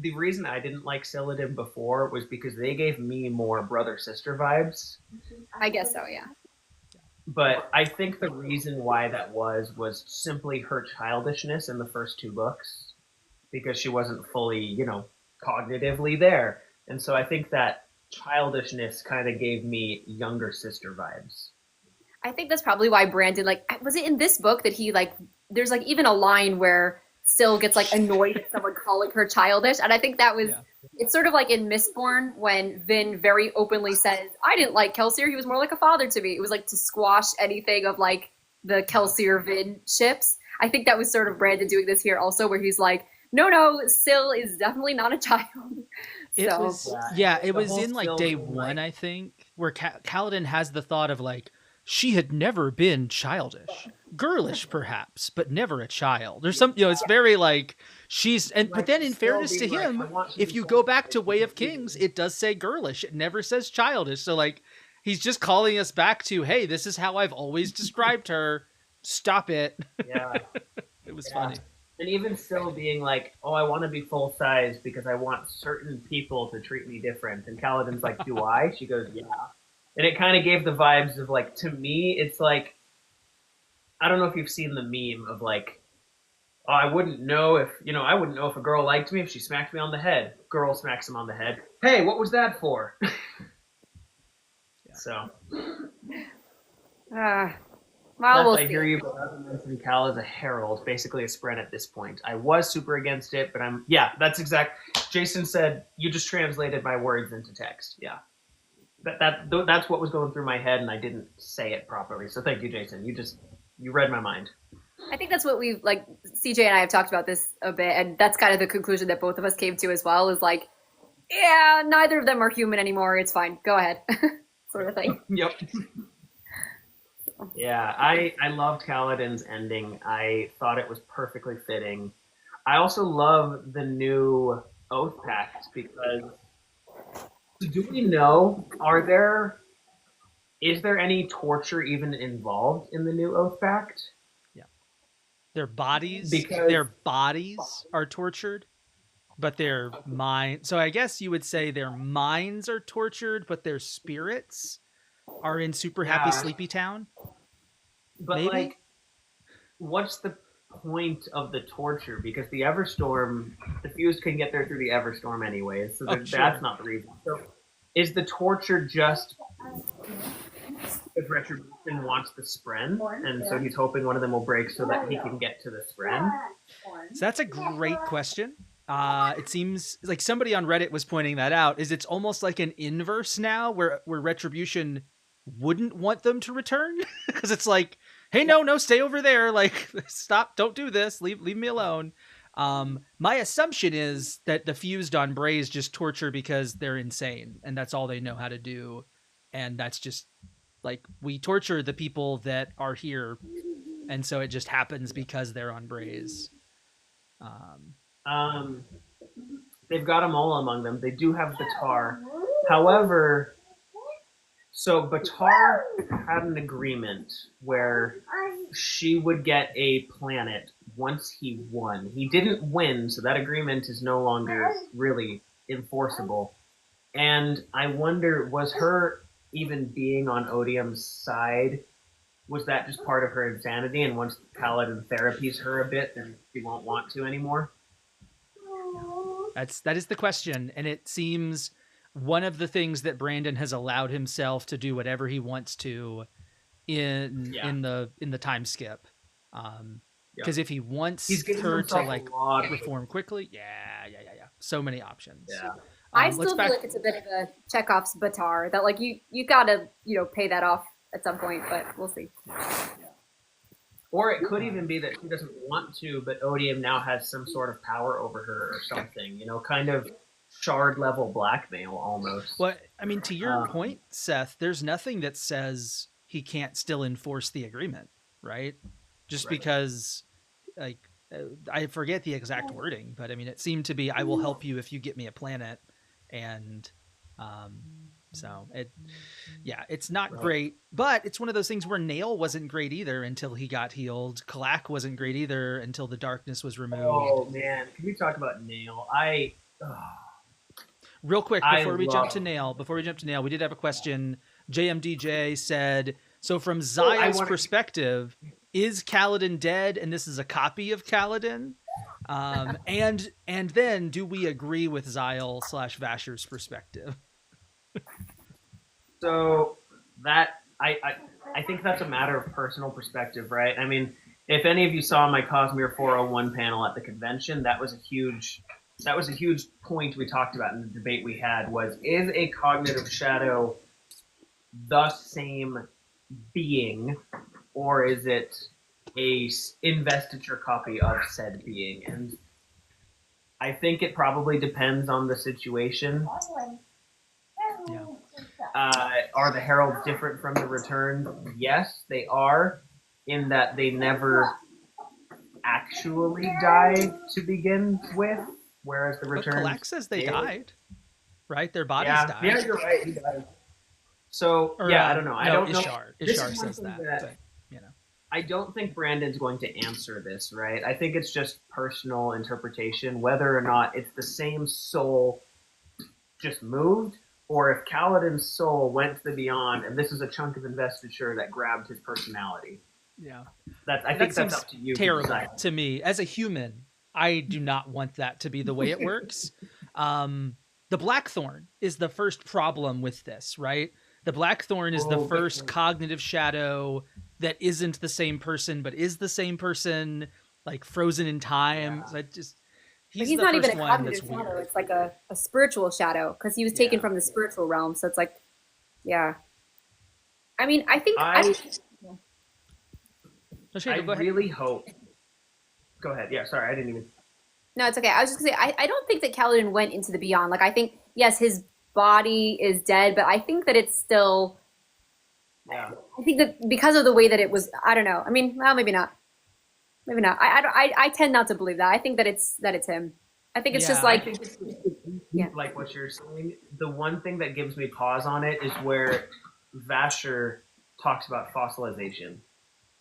The reason I didn't like Silladin before was because they gave me more brother-sister vibes. I guess so, yeah. But I think the reason why that was simply her childishness in the first two books, because she wasn't fully, you know, cognitively there. And so I think that childishness kind of gave me younger sister vibes. I think that's probably why Brandon, like, was it in this book that he, like, there's, like, even a line where Syl gets, like, annoyed at someone calling her childish. And I think that was, it's sort of like in Mistborn when Vin very openly says, I didn't like Kelsier, he was more like a father to me. It was, like, to squash anything of, like, the Kelsier-Vin ships. I think that was sort of Brandon doing this here also, where he's like, no, Syl is definitely not a child. It was in, like, day one, I think, where Kaladin has the thought of, like, she had never been childish, girlish perhaps, but never a child. There's some, you know, it's very like but then in fairness to him, if you go back to Way of Kings, it does say girlish. It never says childish. So like, he's just calling us back to, hey, this is how I've always described her. Stop it. Yeah. It was funny. And even still being like, oh, I want to be full size because I want certain people to treat me different. And Kaladin's like, do I? She goes, yeah. And it kind of gave the vibes of like, to me, it's like, I don't know if you've seen the meme of like, oh, I wouldn't know if a girl liked me if she smacked me on the head. Girl smacks him on the head. Hey, what was that for? So. Well, we'll see. I hear you, but as I mentioned, Cal is a herald, basically a spread at this point. I was super against it, but that's exact. Jason said, you just translated my words into text. Yeah. That's what was going through my head, and I didn't say it properly. So thank you, Jason. You read my mind. I think that's what we've, like, CJ and I have talked about this a bit, and that's kind of the conclusion that both of us came to as well, is like, yeah, neither of them are human anymore. It's fine. Go ahead. Sort of thing. Yep. Yeah, I loved Kaladin's ending. I thought it was perfectly fitting. I also love the new Oath Pact because... Do we know, is there any torture even involved in the new Oath Pact? Yeah. Their bodies are tortured, but their mind, so I guess you would say their minds are tortured, but their spirits are in super happy sleepy town. But maybe? Like, what's the point of the torture? Because the Everstorm, the Fused can get there through the Everstorm anyways, so that's not the reason. So is the torture just Retribution wants the Spren, and so he's hoping one of them will break so that he can get to the Spren. So that's a great question. It seems like somebody on Reddit was pointing that out. Is it's almost like an inverse now, where Retribution wouldn't want them to return because it's like, hey, no, stay over there. Like, stop, don't do this. Leave me alone. My assumption is that the fused on Braze just torture because they're insane and that's all they know how to do. And that's just like, we torture the people that are here. And so it just happens because they're on Braze. They've got them all among them. They do have Batar. However, so Batar had an agreement where she would get a planet once he won. He didn't win, so that agreement is no longer really enforceable. And I wonder, was her even being on Odium's side, was that just part of her insanity? And once Paladin therapies her a bit, then she won't want to anymore? That is the question, and it seems one of the things that Brandon has allowed himself to do whatever he wants to in the time skip. Because if he wants her to like reform quickly, so many options. Yeah. I still feel like it's a bit of a Chekhov's Batar that like you gotta pay that off at some point, but we'll see. Or it could even be that she doesn't want to, but Odium now has some sort of power over her or something, kind of shard level blackmail almost. Well, I mean, to your point, Seth, there's nothing that says he can't still enforce the agreement, right? Just because, like, I forget the exact wording, but I mean, it seemed to be, I will help you if you get me a planet. And so it's not great, but it's one of those things where Nail wasn't great either until he got healed. Kalak wasn't great either until the darkness was removed. Oh man, can we talk about Nail? Real quick, before we jump to Nail, we did have a question. JMDJ said, so from Zayal's perspective, is Kaladin dead and this is a copy of Kaladin? And then do we agree with Zayal / Vasher's perspective? So that I think that's a matter of personal perspective, right? I mean, if any of you saw my Cosmere 401 panel at the convention, that was a huge point we talked about in the debate we had was, is a cognitive shadow the same being, or is it a investiture copy of said being? And I think it probably depends on the situation. Yeah. Are the heralds different from the return? Yes, they are, in that they never actually died to begin with, whereas the return. But Kalak says they died, right? Their bodies died. Yeah, you're right. He died. So I don't know. I don't know. Ishar says that. But, I don't think Brandon's going to answer this, right? I think it's just personal interpretation, whether or not it's the same soul just moved, or if Kaladin's soul went to the beyond, and this is a chunk of investiture that grabbed his personality. Yeah, I think that's up to you. Terrible to me as a human. I do not want that to be the way it works. The Blackthorn is the first problem with this, right? The Blackthorn is the first cognitive shadow that isn't the same person, but is the same person, like frozen in time. Yeah. He's not even a cognitive shadow. It's like a spiritual shadow because he was taken from the spiritual realm. So it's like, I mean, I think I really hope. Go ahead. Yeah, sorry, I didn't even. No, it's okay. I was just gonna say, I don't think that Kaladin went into the beyond. Like, I think, yes, his body is dead, but I think that it's still. Yeah. I think that because of the way that it was, I don't know. I mean, well, maybe not. Maybe not. I tend not to believe that. I think that it's him. I think it's just like. Like what you're saying. The one thing that gives me pause on it is where Vasher talks about fossilization.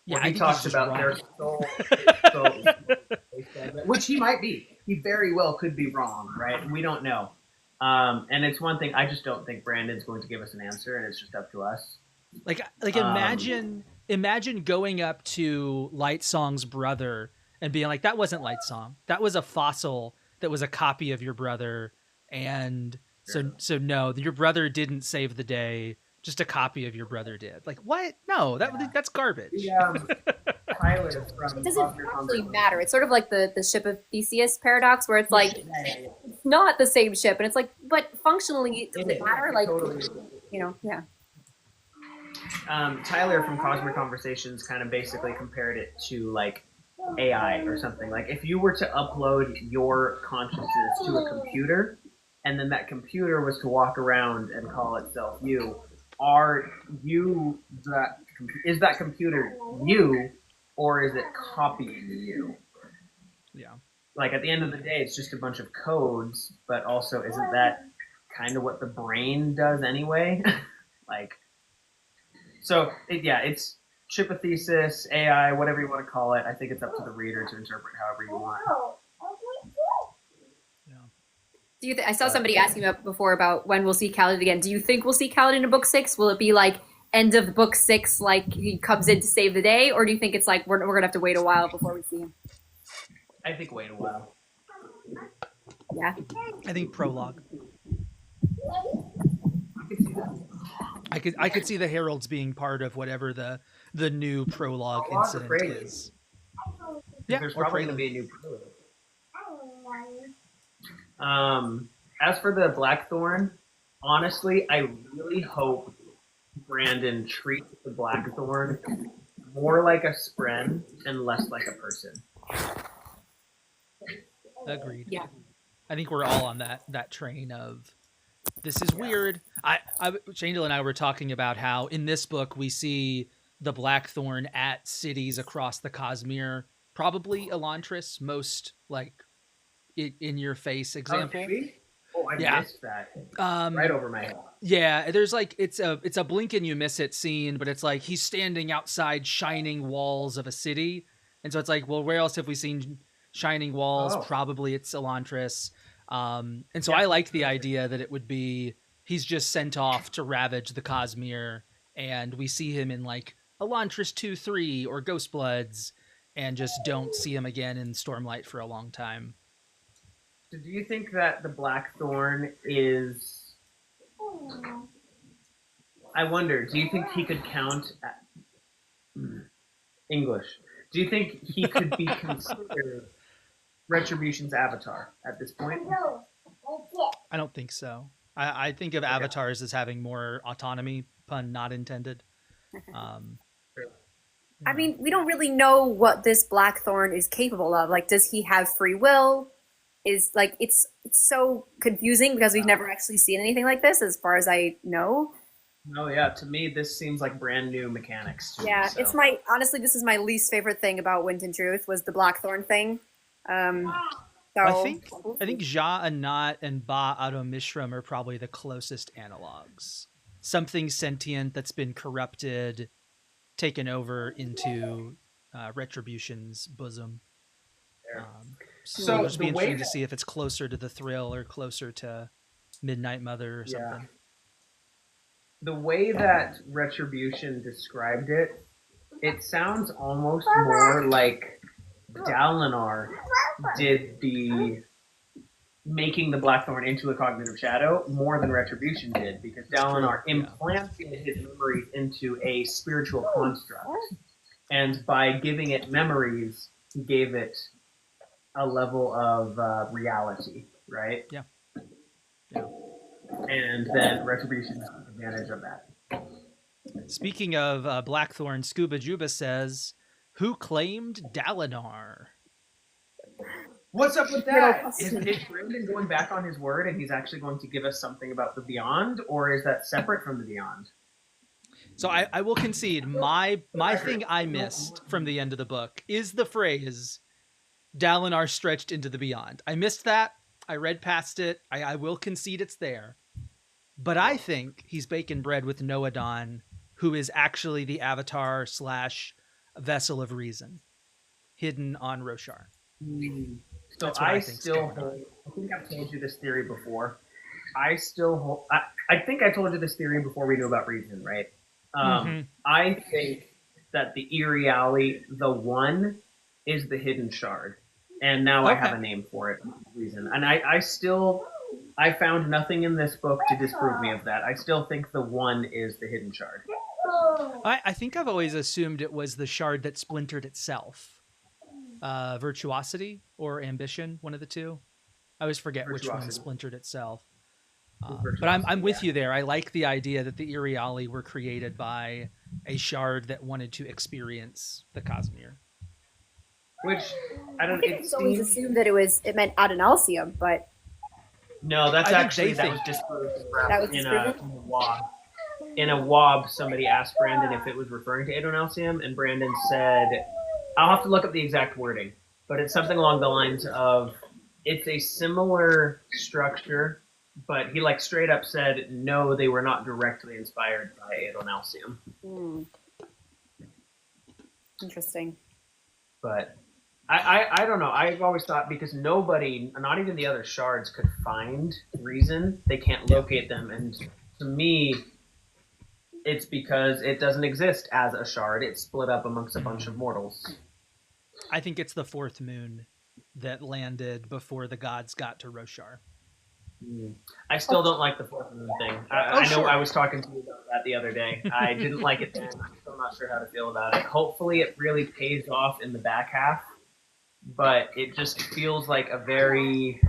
Yeah, he talks about their soul, which he might be. He very well could be wrong, right? We don't know. And it's one thing, I just don't think Brandon's going to give us an answer, and it's just up to us. Like imagine going up to Lightsong's brother and being like, that wasn't Lightsong. That was a fossil that was a copy of your brother. And so no, your brother didn't save the day. just a copy of your brother did. Like, what? No, that's garbage. Tyler from It doesn't Cosmere actually matter. It's sort of like the ship of Theseus paradox, where it's like it's not the same ship, and it's like, but functionally, does it matter? Like, totally. Yeah. Tyler from Cosmere Conversations kind of basically compared it to like AI or something. Like if you were to upload your consciousness to a computer, and then that computer was to walk around and call itself you, is that computer you, or is it copying you? Yeah. Like at the end of the day, it's just a bunch of codes, but also isn't that kind of what the brain does anyway? Like, so it's chipothesis, AI, whatever you want to call it. I think it's up to the reader to interpret however you want. Yeah. I saw somebody asking before about when we'll see Kaladin again. Do you think we'll see Kaladin in book 6? Will it be like end of book 6, like he comes in to save the day, or do you think it's like we're gonna have to wait a while before we see him? I think wait a while. Yeah. I think prologue. I could see that. I could see the heralds being part of whatever the new prologue incident is. Yeah, there's probably going to be a new prologue. As for the Blackthorn, honestly, I really hope Brandon treats the Blackthorn more like a spren and less like a person. Agreed. Yeah. I think we're all on that train of this is weird. Shayndl and I were talking about how in this book we see the Blackthorn at cities across the Cosmere, probably Elantris, most like in your face example. Oh, I missed that. Right over my head. Yeah, there's like it's a blink and you miss it scene, but it's like he's standing outside shining walls of a city, and so it's like, well, where else have we seen shining walls? Probably it's Elantris. And so I liked the idea that it would be he's just sent off to ravage the Cosmere, and we see him in like Elantris 2-3 or Ghostbloods, and just don't see him again in Stormlight for a long time. So do you think that the Blackthorn is... I wonder, do you think he could count English? Do you think he could be considered Retribution's avatar at this point? I don't think so. I think of avatars as having more autonomy, pun not intended. I mean, we don't really know what this Blackthorn is capable of. Like, does he have free will? Is like it's so confusing because we've never actually seen anything like this, as far as I know. Oh yeah, to me this seems like brand new mechanics. Yeah, so. It's honestly, this is my least favorite thing about Wind and Truth was the Blackthorn thing. So I think Ja Anat and Ba Ado Mishram are probably the closest analogs. Something sentient that's been corrupted, taken over into Retribution's bosom. So it'll just be interesting to see if it's closer to the Thrill or closer to Midnight Mother or something. Yeah. The way that Retribution described it, it sounds almost more like Dalinar did the making the Blackthorn into a cognitive shadow more than Retribution did, because Dalinar implanted his memories into a spiritual construct. And by giving it memories, he gave it a level of reality, right? Yeah. And then Retribution took advantage of that. Speaking of Blackthorn, Scuba Juba says, who claimed Dalinar? What's up with that? Is Brandon going back on his word and he's actually going to give us something about the Beyond, or is that separate from the Beyond? So I will concede, my thing I missed from the end of the book is the phrase, Dalinar stretched into the Beyond. I missed that. I read past it. I will concede it's there. But I think he's baking bread with Noadon, who is actually the avatar / vessel of reason, hidden on Roshar. So I think I've told you this theory before. I think I told you this theory before we knew about reason, right? I think that the Iriali, the one, is the hidden shard. And now I have a name for it, reason. And I still I found nothing in this book to disprove me of that. I still think the one is the hidden shard. I think I've always assumed it was the shard that splintered itself. Virtuosity or ambition, one of the two. I always forget which one splintered itself. But I'm with you there. I like the idea that the Iriali were created by a shard that wanted to experience the Cosmere. Which I don't. I always assumed that it meant Adonalsium, but no, that was disproved. That was disproven? In a WOB. In a WOB, somebody asked Brandon if it was referring to Adonalsium, and Brandon said, "I'll have to look up the exact wording, but it's something along the lines of it's a similar structure." But he straight up said, no, they were not directly inspired by Adonalsium. Interesting. But I don't know. I've always thought because nobody, not even the other shards, could find reason. They can't locate them. And to me, it's because it doesn't exist as a shard. It's split up amongst a bunch of mortals. I think it's the fourth moon that landed before the gods got to Roshar. I still don't like the fourth moon thing. I know I was talking to you about that the other day. I didn't like it then. I'm still not sure how to feel about it. Hopefully it really pays off in the back half, but it just feels like a very...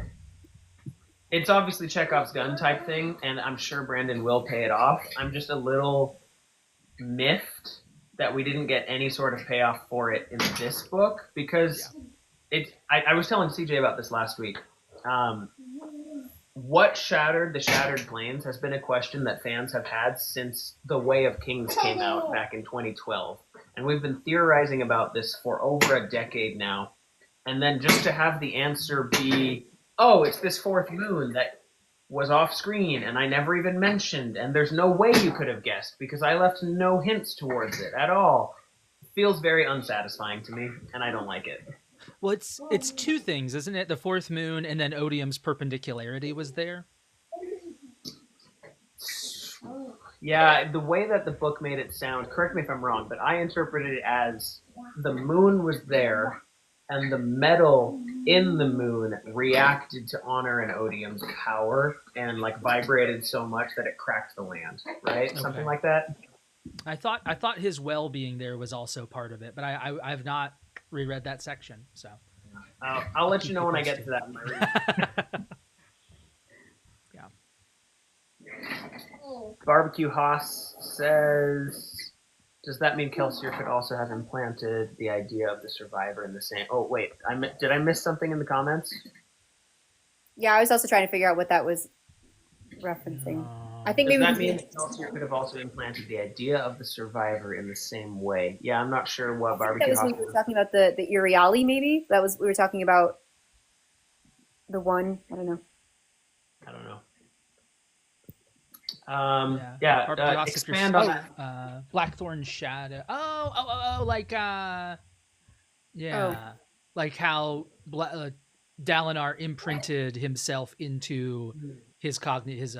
It's obviously Chekhov's gun type thing, and I'm sure Brandon will pay it off. I'm just a little miffed that we didn't get any sort of payoff for it in this book, because I was telling CJ about this last week. What shattered the Shattered Plains has been a question that fans have had since The Way of Kings came out back in 2012. And we've been theorizing about this for over a decade now. And then just to have the answer be, oh, it's this fourth moon that was off screen and I never even mentioned, and there's no way you could have guessed because I left no hints towards it at all. It feels very unsatisfying to me, and I don't like it. Well, it's two things, isn't it? The fourth moon and then Odium's perpendicularity was there. Yeah, the way that the book made it sound, correct me if I'm wrong, but I interpreted it as the moon was there and the metal in the moon reacted to Honor and Odium's power and vibrated so much that it cracked the land, right? Okay. Something like that. I thought his well being there was also part of it, but I've not reread that section, so I'll let you know when I get to that in my reading. Yeah. Barbecue Haas says, does that mean Kelsier could also have implanted the idea of the survivor in the same... Oh, wait, did I miss something in the comments? Yeah, I was also trying to figure out what that was referencing. I think does that mean Kelsier could have also implanted the idea of the survivor in the same way? Yeah, I'm not sure what Barbecue Haas... That was when we were talking about the Iriali, maybe? We were talking about the one... I don't know. Expand on that. Blackthorn Shadow. Like how Dalinar imprinted himself into his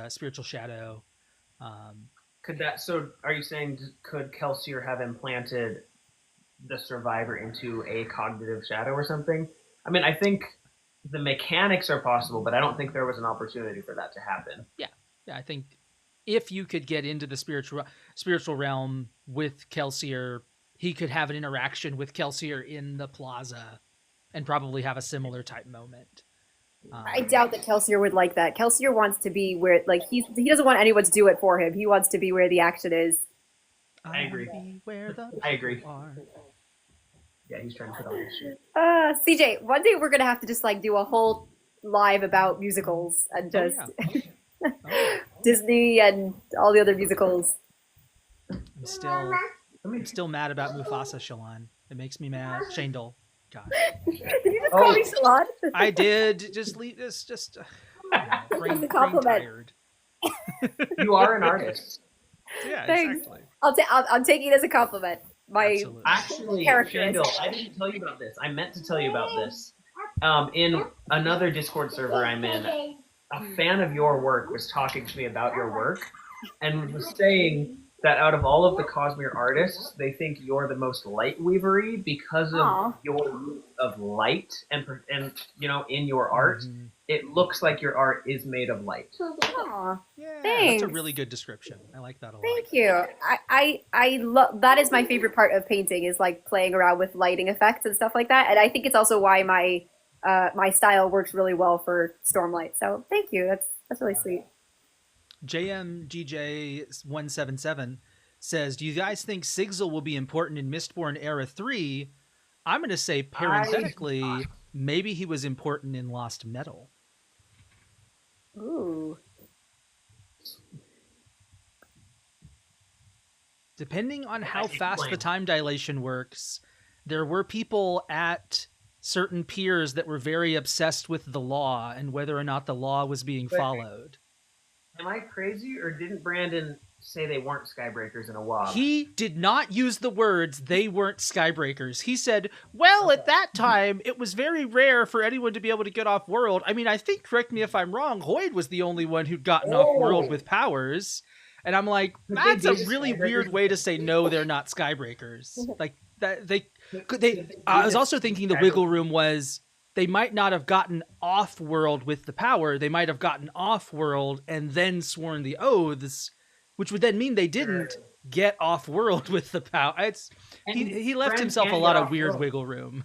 spiritual shadow. So are you saying could Kelsier have implanted the survivor into a cognitive shadow or something? I mean, I think the mechanics are possible, but I don't think there was an opportunity for that to happen. Yeah, I think if you could get into the spiritual realm with Kelsier, he could have an interaction with Kelsier in the plaza and probably have a similar type moment. I doubt that Kelsier would like that. Kelsier wants to be where, he doesn't want anyone to do it for him. He wants to be where the action is. I agree. I agree. Yeah, he's trying to put on his shit. CJ, one day we're going to have to just do a whole live about musicals and just... Disney and all the other musicals. I'm still mad about Mufasa, Shalon. It makes me mad. Shayndl. God. Did you just call me Shalon? I did. Just leave this. Just brain tired. You are an artist. Yeah, thanks. Exactly. I'm taking it as a compliment. Actually, Shayndl, I didn't tell you about this. I meant to tell you about this. In another Discord server I'm in, a fan of your work was talking to me about your work and was saying, that out of all of the Cosmere artists, they think you're the most light weavery because of Aw. your use of light and in your art, it looks like your art is made of light. Aw, Yeah, that's a thanks. really good description. I like that a lot. Thank you. I love that is my favorite part of painting is like playing around with lighting effects and stuff like that. And I think it's also why my my style works really well for Stormlight. So thank you. That's really sweet. JMGJ177 says, "Do you guys think Sigil will be important in Mistborn Era 3? I'm going to say parenthetically, maybe he was important in Lost Metal." Ooh. Depending on how fast the time dilation works, there were people at certain piers that were very obsessed with the law and whether or not the law was being followed. Am I crazy, or didn't Brandon say they weren't Skybreakers in a while? He did not use the words, they weren't Skybreakers. He said, well, at that time, it was very rare for anyone to be able to get off-world. I mean, I think, correct me if I'm wrong, Hoyd was the only one who'd gotten off-world with powers. And I'm like, that's a really weird way to say, no, they're not Skybreakers. Like, that I was also thinking the wiggle room was, they might not have gotten off-world with the power. They might have gotten off-world and then sworn the oaths, which would then mean they didn't get off-world with the power. He left himself a lot of weird wiggle room.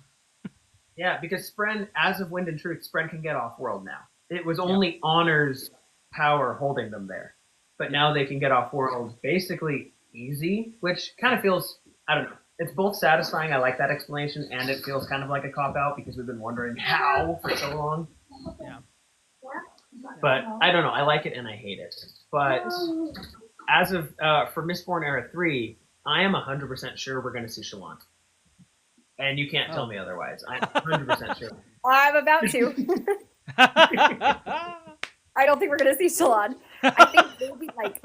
Yeah, because Spren, as of Wind and Truth, Spren can get off-world now. It was only Honor's power holding them there. But now they can get off-world basically easy, which kind of feels, I don't know. It's both satisfying, I like that explanation, and it feels kind of like a cop-out because we've been wondering how for so long. Yeah. But I don't know, I like it and I hate it. But as of, for Mistborn Era 3, I am 100% sure we're going to see Shallant. And you can't tell me otherwise. I'm 100% sure. I'm about to. I don't think we're going to see Shalon. I think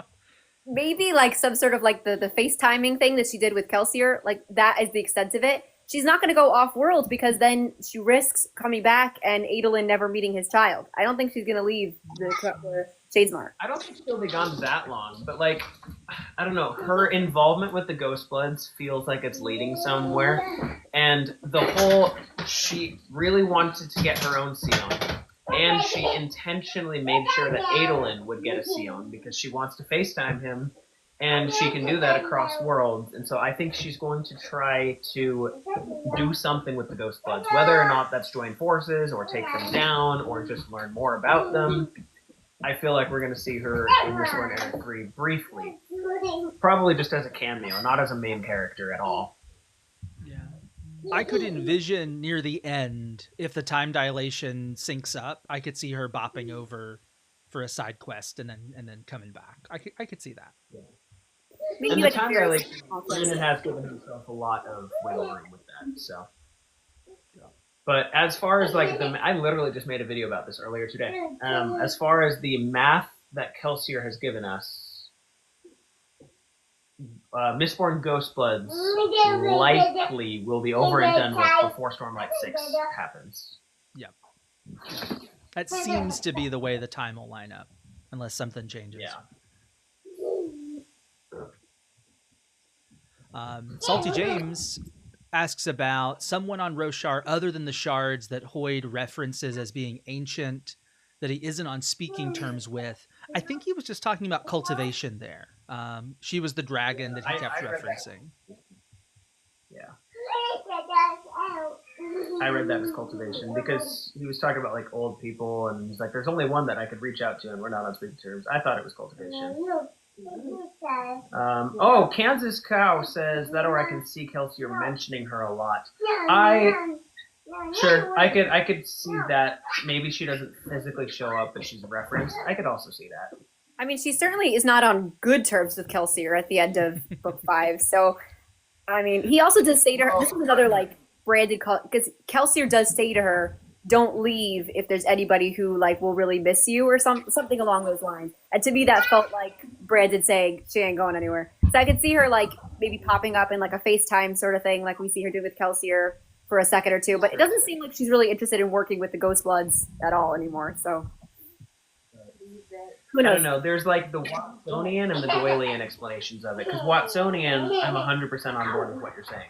maybe some sort of like the FaceTiming thing that she did with Kelsier, like that is the extent of it. She's not going to go off world because then she risks coming back and Adolin never meeting his child. I don't think she's going to leave the Shadesmar. I don't think she'll be gone that long, but like, I don't know, her involvement with the Ghostbloods feels like it's leading somewhere, and she really wanted to get her own Sion, and she intentionally made sure that Adolin would get a Sion because she wants to FaceTime him, and she can do that across worlds, and so I think she's going to try to do something with the Ghostbloods, whether or not that's join forces, or take them down, or just learn more about them. I feel like we're going to see her in this one, Era 3, briefly. Probably just as a cameo, not as a main character at all. Yeah. I could envision near the end, if the time dilation syncs up, I could see her bopping over for a side quest and then coming back. I could see that. Yeah. Maybe and like the time dilation, Brandon has given himself a lot of wiggle room with that, so... But as far as like I literally just made a video about this earlier today. As far as the math that Kelsier has given us, Mistborn Ghostbloods likely will be over and done with before Stormlight 6 happens. Yep. That seems to be the way the time will line up, unless something changes. Yeah. Salty James asks about someone on Roshar other than the shards that Hoyd references as being ancient, that he isn't on speaking terms with. I think he was just talking about cultivation there. She was the dragon that he kept referencing. Yeah. I read that as cultivation because he was talking about like old people and he's like, there's only one that I could reach out to and we're not on speaking terms. I thought it was cultivation. Kansas Cow says that, or I can see Kelsier mentioning her a lot. I could see that. Maybe she doesn't physically show up, but she's referenced. I could also see that. I mean, she certainly is not on good terms with Kelsier at the end of book 5. So, I mean, he also does say to her, this is another like branded call, because Kelsier does say to her, don't leave if there's anybody who like will really miss you or something along those lines. And to me that felt like Brandon saying she ain't going anywhere. So I could see her like maybe popping up in like a FaceTime sort of thing like we see her do with Kelsier for a second or two, but it doesn't seem like she's really interested in working with the Ghostbloods at all anymore. So Who I knows? don't know. There's like the Watsonian and the Doylean explanations of it. Because Watsonian, I'm 100% on board with what you're saying.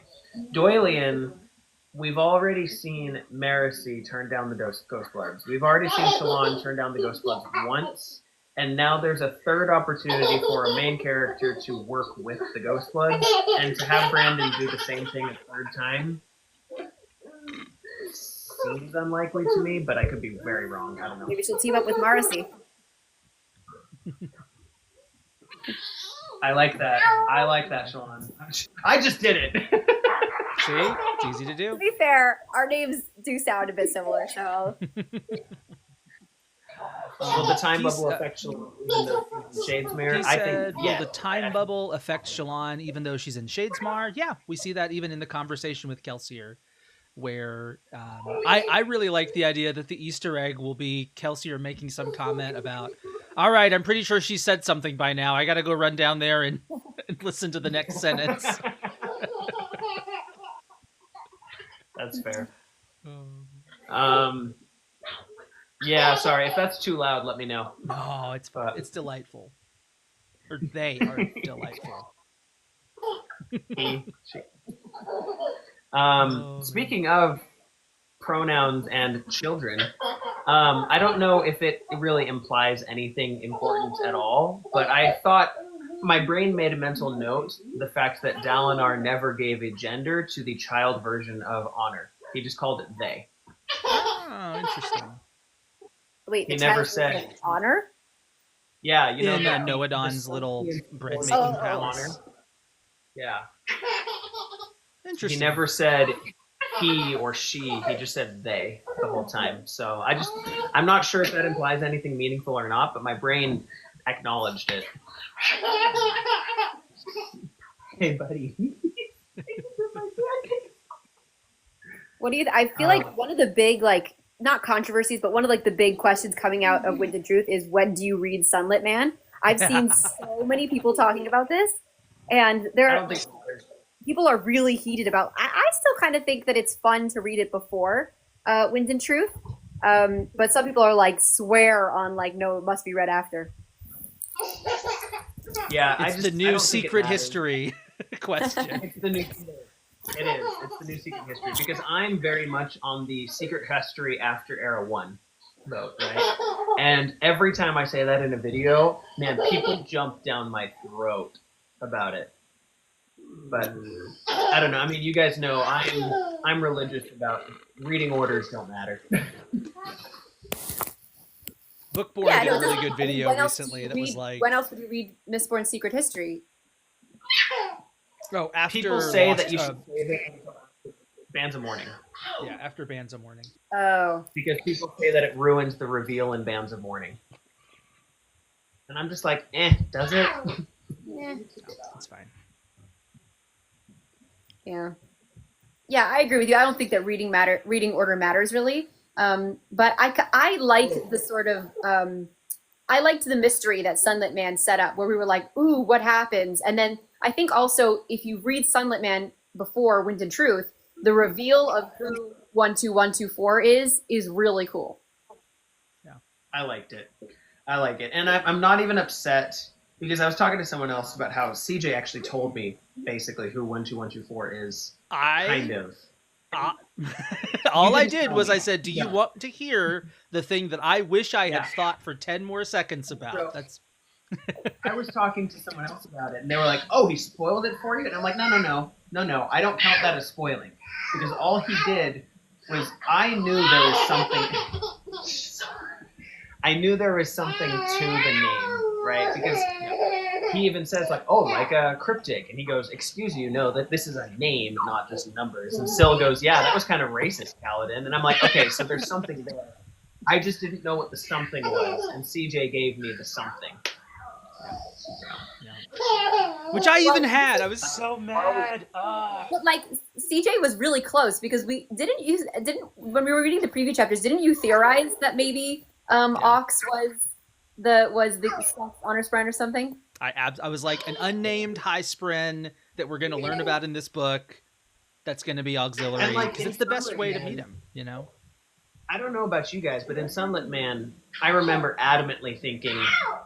Doylean, we've already seen Marasi turn down the Ghostbloods. We've already seen Shallan turn down the Ghostbloods once. And now there's a third opportunity for a main character to work with the Ghostbloods. And to have Brandon do the same thing a third time seems unlikely to me, but I could be very wrong. I don't know. Maybe she'll team up with Marasi. I like that. I like that, Shallan. I just did it. See? It's easy to To do. be fair, our names do sound a bit similar, so Will the time He's, bubble affect Shallan even though she's in Shadesmere? He I said, think, yeah. will the time I- bubble affect Shallan even though she's in Shadesmar? Yeah, we see that even in the conversation with Kelsier, where I really like the idea that the Easter egg will be Kelsier making some comment about, all right, I'm pretty sure she said something by now. I got to go run down there and listen to the next sentence. That's fair. Yeah, sorry. If that's too loud, let me know. No, it's delightful. Or they are delightful. Speaking of pronouns and children, I don't know if it really implies anything important at all, but I thought my brain made a mental note the fact that Dalinar never gave a gender to the child version of honor. He just called it they. Oh, interesting. wait, He the never child said- version of honor? Yeah, you know In that Noadon's the little sentient bread-making version of palace. honor? Yeah. Interesting. He never said he or she. He just said they the whole time. So I'm not sure if that implies anything meaningful or not, but my brain acknowledged it. Hey, buddy. What do you? I feel like one of the big not controversies, but one of the big questions coming out of Wind and Truth is when do you read Sunlit Man? I've seen so many people talking about this, and I don't think people are really heated about. I still kind of think that it's fun to read it before Wind and Truth, but some people are swear on no, it must be read after. Yeah, It's the new secret history question. It's the new. It is. It's the new secret history because I'm very much on the secret history after Era 1 vote, right? And every time I say that in a video, man, people jump down my throat about it. But I don't know. I mean, you guys know I'm religious about reading orders don't matter. Bookborn Yeah, did no, a really good video when else recently do you that was read- like, when else would you read Mistborn's Secret History? oh, after People say Lost- that you should save it until Bands of Mourning yeah, after Bands of Mourning. Oh, because people say that it ruins the reveal in Bands of Mourning. And I'm just like, does it? yeah. It's fine. Yeah, I agree with you. I don't think that reading order matters really. But I like the sort of I liked the mystery that Sunlit Man set up, where we were like, ooh, what happens? And then I think also if you read Sunlit Man before Wind and Truth, the reveal of who 12124 is really cool. I liked it. I like it. And I'm not even upset because I was talking to someone else about how CJ actually told me basically who 12124 is. Kind of. All I didn't did tell was me. I said, do you Yeah. want to hear the thing that I wish I had Yeah. thought for 10 more seconds about? So- That's I was talking to someone else about it, and they were like, "Oh, he spoiled it for you," and I'm like, "No. I don't count that as spoiling because all he did was I knew there was something. I knew there was something to the name, right? Because he even says like a cryptic, and he goes, "Excuse you, no, that this is a name, not just numbers." And Syl goes, "Yeah, that was kind of racist, Kaladin." And I'm like, "Okay, so there's something there. I just didn't know what the something was, and CJ gave me the something." which I even had. I was so mad. But CJ was really close because we didn't when we were reading the preview chapters, didn't you theorize that maybe Ox was the honor sprite or something? I was like, an unnamed high spren that we're going to learn about in this book that's going to be auxiliary And, because it's the best way to meet him, you know? I don't know about you guys, but in Sunlit Man, I remember adamantly thinking,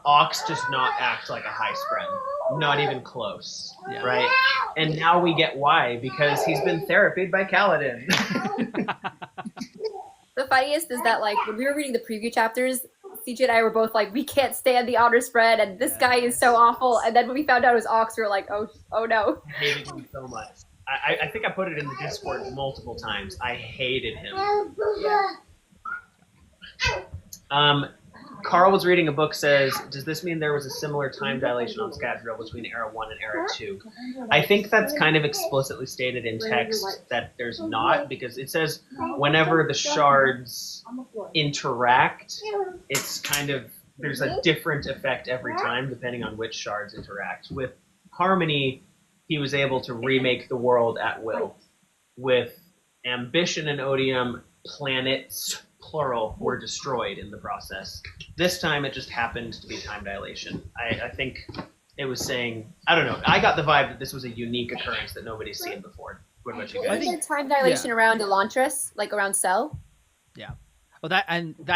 Ox does not act like a high spren. Not even close. Yeah. Right? And now we get why, because he's been therapied by Kaladin. The funniest is that, like, when we were reading the preview chapters, CJ and I were both like, we can't stand the honor spread, and this guy is so awful. And then when we found out it was Ox, we were like, oh no. I hated him so much. I think I put it in the Discord multiple times. I hated him. Carl was reading a book, says, does this mean there was a similar time dilation on Scadrial between Era 1 and Era 2? I think that's kind of explicitly stated in text that there's not, because it says whenever the shards interact, it's kind of, there's a different effect every time depending on which shards interact. With Harmony, he was able to remake the world at will. With Ambition and Odium, planets, plural, were destroyed in the process. This time it just happened to be time dilation. I think it was saying, I don't know, I got the vibe that this was a unique occurrence that nobody's seen before. What about you guys? Is there time dilation around Elantris, like around Cell? Yeah.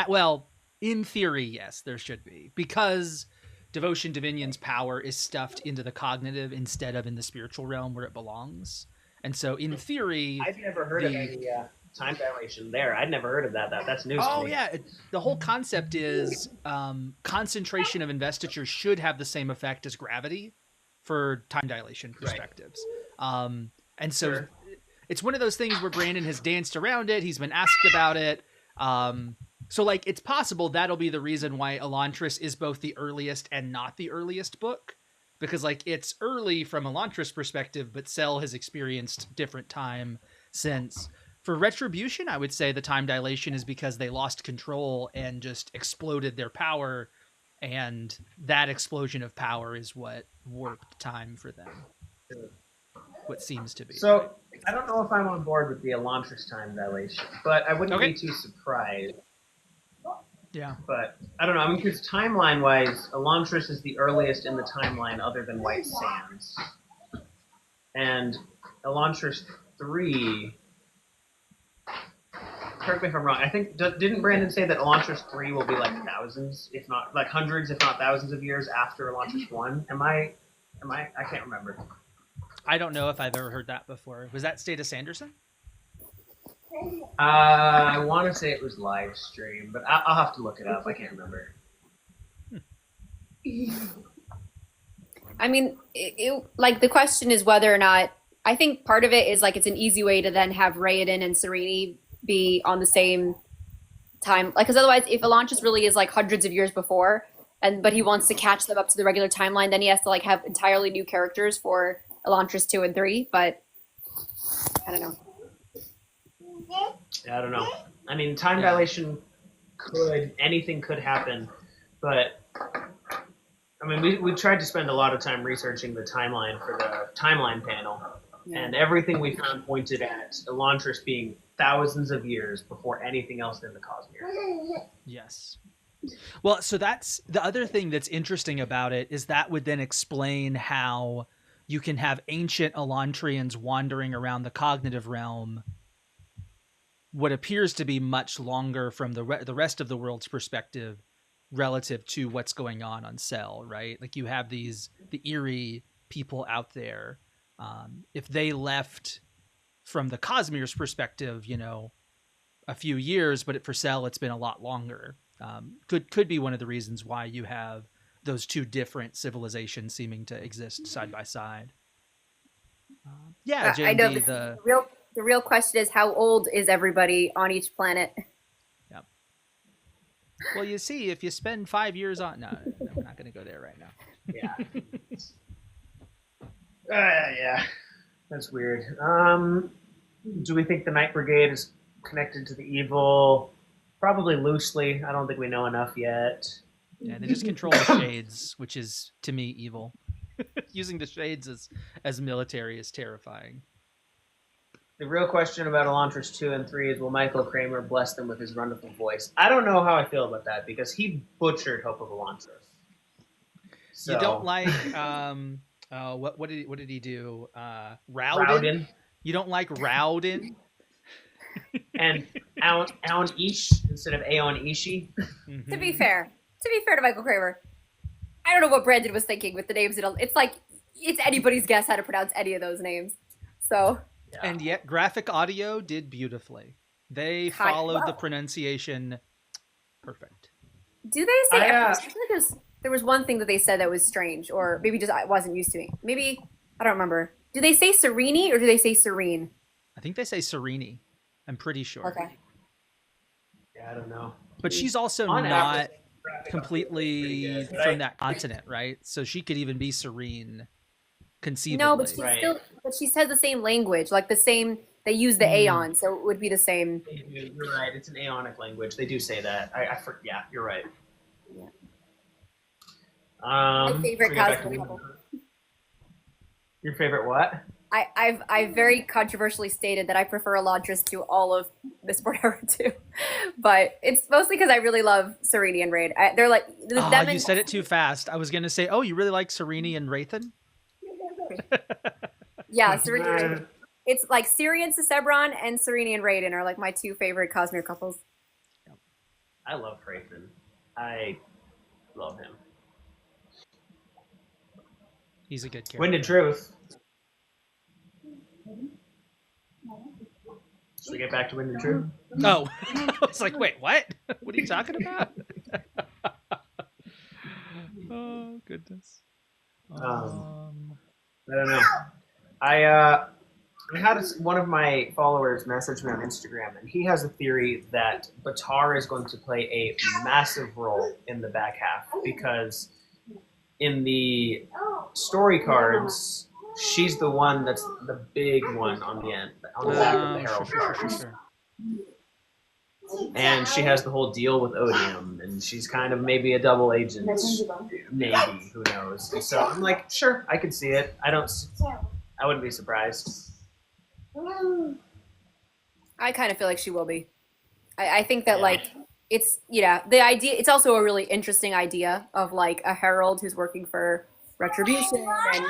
Well, in theory, yes, there should be. Because Devotion Dominion's power is stuffed into the cognitive instead of in the spiritual realm where it belongs. And so in theory... I've never heard of any time dilation there. I'd never heard of that. That's news to me. Oh, yeah. The whole concept is concentration of investiture should have the same effect as gravity for time dilation perspectives. Right. And so it's one of those things where Brandon has danced around it. He's been asked about it. So, like, it's possible that'll be the reason why Elantris is both the earliest and not the earliest book. Because, like, it's early from Elantris' perspective, but Cell has experienced different time since. For Retribution, I would say the time dilation is because they lost control and just exploded their power, and that explosion of power is what warped time for them. What seems to be. So, I don't know if I'm on board with the Elantris time dilation, but I wouldn't be too surprised. Yeah. But, I don't know, I mean, because timeline-wise, Elantris is the earliest in the timeline other than White Sands. And Elantris 3... Correct me if I'm wrong. I think, didn't Brandon say that Elantris 3 will be like thousands, if not, like hundreds, if not thousands of years after Elantris 1? I can't remember. I don't know if I've ever heard that before. Was that Stata Sanderson? I want to say it was live stream, but I'll have to look it up. I can't remember. I mean, like, the question is whether or not, I think part of it is, like, it's an easy way to then have Raiden and Sereni be on the same time. Like, because otherwise, if Elantris really is, like, hundreds of years before, but he wants to catch them up to the regular timeline, then he has to, like, have entirely new characters for Elantris 2 and 3, but I don't know. Yeah, I don't know. I mean, time dilation anything could happen, but I mean, we tried to spend a lot of time researching the timeline for the timeline panel, and everything we found pointed at Elantris being thousands of years before anything else in the Cosmere. Yes. Well, so that's the other thing that's interesting about it, is that would then explain how you can have ancient Elantrians wandering around the cognitive realm what appears to be much longer from the rest of the world's perspective relative to what's going on Cell, right? Like, you have the eerie people out there. If they left from the Cosmere's perspective, a few years, but for Cell, it's been a lot longer. Could be one of the reasons why you have those two different civilizations seeming to exist side by side. JD, I know the real question is, how old is everybody on each planet? Yep. Well, you see, if you spend 5 years on... No, we're not going to go there right now. Yeah. That's weird. Do we think the Night Brigade is connected to the evil? Probably loosely. I don't think we know enough yet. Yeah, they just control the Shades, which is, to me, evil. Using the Shades as military is terrifying. The real question about Elantris 2 and 3 is, will Michael Kramer bless them with his wonderful voice? I don't know how I feel about that, because he butchered Hope of Elantris. So. You don't like, what did he do? Rowden? You don't like Rowden? And Aon Ish instead of Aon Ishi. To be fair to Michael Kramer, I don't know what Brandon was thinking with the names. It's like it's anybody's guess how to pronounce any of those names. So. Yeah. And yet, Graphic Audio did beautifully. They followed the pronunciation perfect. Do they say? I feel like there was one thing that they said that was strange, or maybe just I wasn't used to me. Maybe I don't remember. Do they say Serini or do they say Serene? I think they say Serini. I'm pretty sure. Okay. Yeah, I don't know. But she's also not completely from that continent, right? So she could even be Serene, conceivably. No, but she's still. But she says the same language, like the same. They use the Aeon, so it would be the same. You're right. It's an Aeonic language. They do say that. Yeah, you're right. Yeah. My favorite Cosmere couple. Your favorite what? I've very controversially stated that I prefer Elantris to all of Miss Bornera too, but it's mostly because I really love Sereni and Raid. They're like you said it too fast. I was gonna say, oh, you really like Sereni and Wraithen? Yeah, Sereni. It's like Ciri and Sesebron and Sereni and Raiden are like my two favorite Cosmere couples. I love Wraithen. I love him. He's a good character. Wind and Truth. Should we get back to Wind and Truth? Oh, I was like, wait, what? What are you talking about? Oh, goodness. I don't know. I had one of my followers message me on Instagram, and he has a theory that Batar is going to play a massive role in the back half because in the story cards, she's the one that's the big one on the end, on the back of the Herald card. Sure. And she has the whole deal with Odium, and she's kind of maybe a double agent, maybe, who knows. So I'm like, sure, I could see it. I wouldn't be surprised. I kind of feel like she will be. I think that like it's the idea. It's also a really interesting idea of like a herald who's working for Retribution, and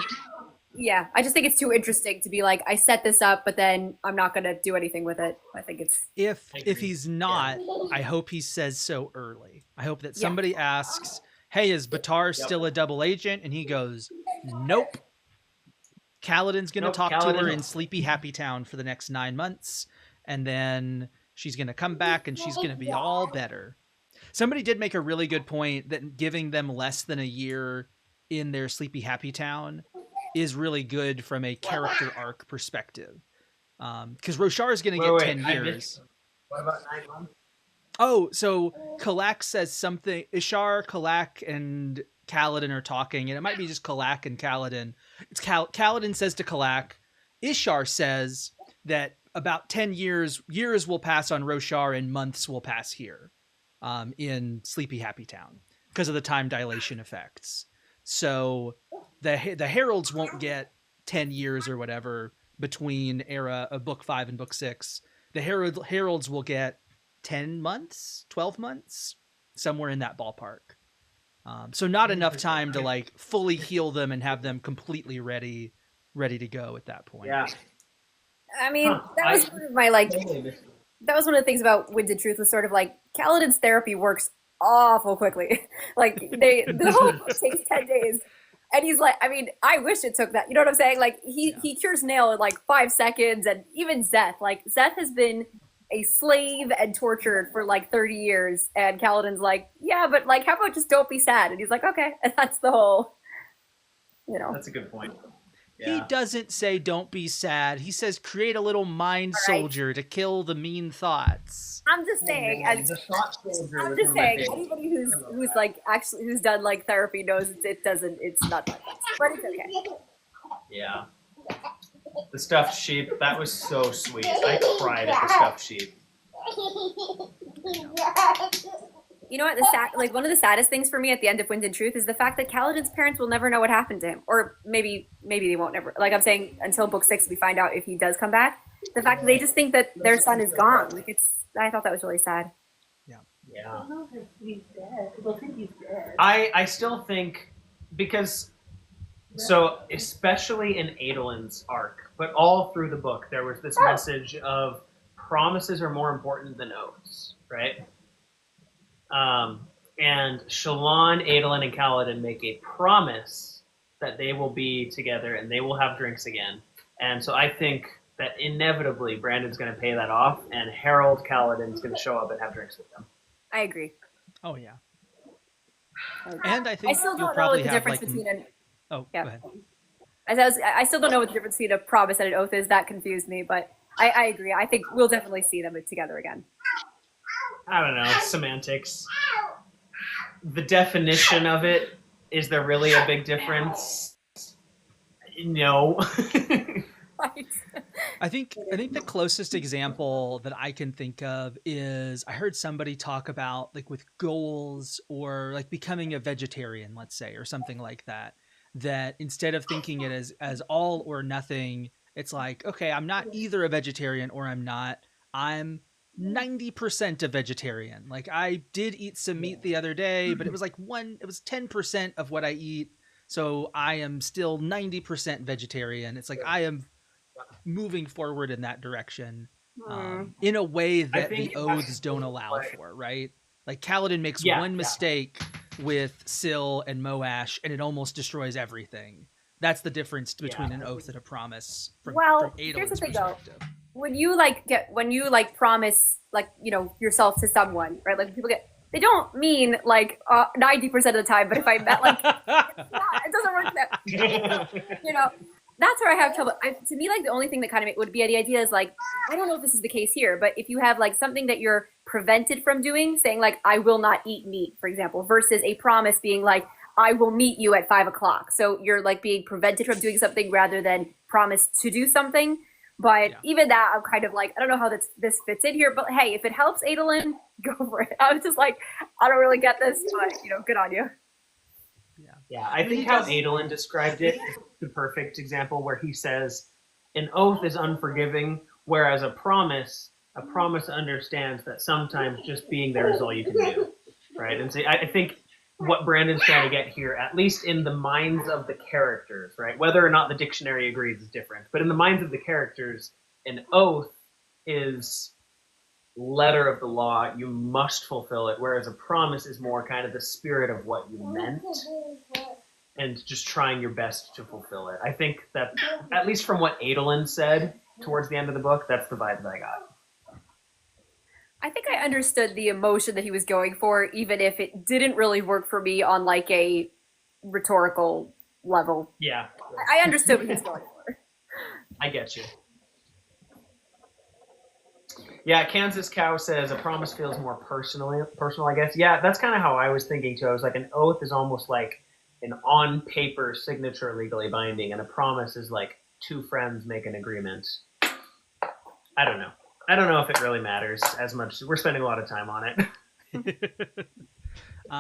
I just think it's too interesting to be like, I set this up, but then I'm not gonna do anything with it. I think it's if he's not, I hope he says so early. I hope that somebody asks, "Hey, is Batar still a double agent?" And he goes, "Nope." Kaladin's going to talk to her in Sleepy Happy Town for the next 9 months, and then she's going to come back and she's going to be all better. Somebody did make a really good point that giving them less than a year in their Sleepy Happy Town is really good from a character arc perspective. Because Roshar is going to get 10 years. What about 9 months? Oh, so Kalak says something. Ishar, Kalak, and Kaladin are talking, and it might be just Kalak and Kaladin. It's Kaladin says to Kalak, Ishar says that about 10 years will pass on Roshar and months will pass here in Sleepy Happy Town because of the time dilation effects. So the Heralds won't get 10 years or whatever between era of book 5 and book 6. The Heralds will get 10 months, 12 months, somewhere in that ballpark. So not enough time to like fully heal them and have them completely ready to go at that point. Yeah. I mean, that was one of my like. That was one of the things about Wind and Truth was sort of like Kaladin's therapy works awful quickly. Like the whole book takes 10 days, and he's like, I mean, I wish it took that. You know what I'm saying? Like he cures Nail in like 5 seconds, and even Zeth. Like Zeth has been a slave and tortured for like 30 years, and Kaladin's like, yeah, but like, how about just don't be sad? And he's like, okay, and that's the whole, That's a good point. Yeah. He doesn't say don't be sad. He says create a little mind soldier to kill the mean thoughts. I'm just saying, anybody who's like actually who's done like therapy knows it's not that fast, but it's okay. Yeah. The stuffed sheep, that was so sweet. I cried at the stuffed sheep. You know what? One of the saddest things for me at the end of Wind and Truth is the fact that Kaladin's parents will never know what happened to him, or maybe they won't never. Like I'm saying, until book 6, we find out if he does come back. The fact that they just think that their son is gone. Like I thought that was really sad. Yeah. I don't think he's dead. They'll think he's dead. I still think because. So, especially in Adolin's arc, but all through the book, there was this message of promises are more important than oaths, right? And Shallan, Adolin, and Kaladin make a promise that they will be together and they will have drinks again. And so I think that inevitably Brandon's going to pay that off, and Harold Kaladin's going to show up and have drinks with them. I agree. Oh yeah. And I think I still you'll don't know probably what the have difference like. between an Oh, yeah. go ahead. I still don't know what the difference between a promise and an oath is. That confused me, but I agree. I think we'll definitely see them together again. I don't know, semantics. The definition of it, is there really a big difference? No. Right. I think the closest example that I can think of is I heard somebody talk about like with goals or like becoming a vegetarian, let's say, or something like that. That instead of thinking it as all or nothing, it's like, okay, I'm not either a vegetarian or I'm not. I'm 90% a vegetarian. Like I did eat some meat the other day, but it was like it was 10% of what I eat. So I am still 90% vegetarian. It's like I am moving forward in that direction in a way that the oaths don't allow for, right? Like Kaladin makes one mistake with Syl and Moash and it almost destroys everything. That's the difference between an oath and a promise from here's the Adolin's thing perspective. though. When you promise yourself to someone, right? Like people they don't mean like 90% of the time, but if I met like it doesn't work that that's where I have trouble. To me, like the only thing that kind of would be the idea is like, I don't know if this is the case here, but if you have like something that you're prevented from doing, saying like, I will not eat meat, for example, versus a promise being like, I will meet you at 5 o'clock. So you're like being prevented from doing something rather than promise to do something. But even that, I'm kind of like, I don't know how this fits in here, but hey, if it helps Adolin, go for it. I was just like, I don't really get this, but good on you. Yeah, I think how Adolin described it is the perfect example where he says, an oath is unforgiving, whereas a promise understands that sometimes just being there is all you can do, right? And so I think what Brandon's trying to get here, at least in the minds of the characters, right? Whether or not the dictionary agrees is different, but in the minds of the characters, an oath is letter of the law, you must fulfill it, whereas a promise is more kind of the spirit of what you meant and just trying your best to fulfill it. I think that, at least from what Adolin said towards the end of the book, that's the vibe that I got. I think I understood the emotion that he was going for, even if it didn't really work for me on like a rhetorical level. Yeah. I understood what he was going for. I get you. Yeah, Kansas Cow says a promise feels more personal, I guess. Yeah, that's kind of how I was thinking too. I was like, an oath is almost like an on-paper signature legally binding, and a promise is like two friends make an agreement. I don't know if it really matters as much. We're spending a lot of time on it.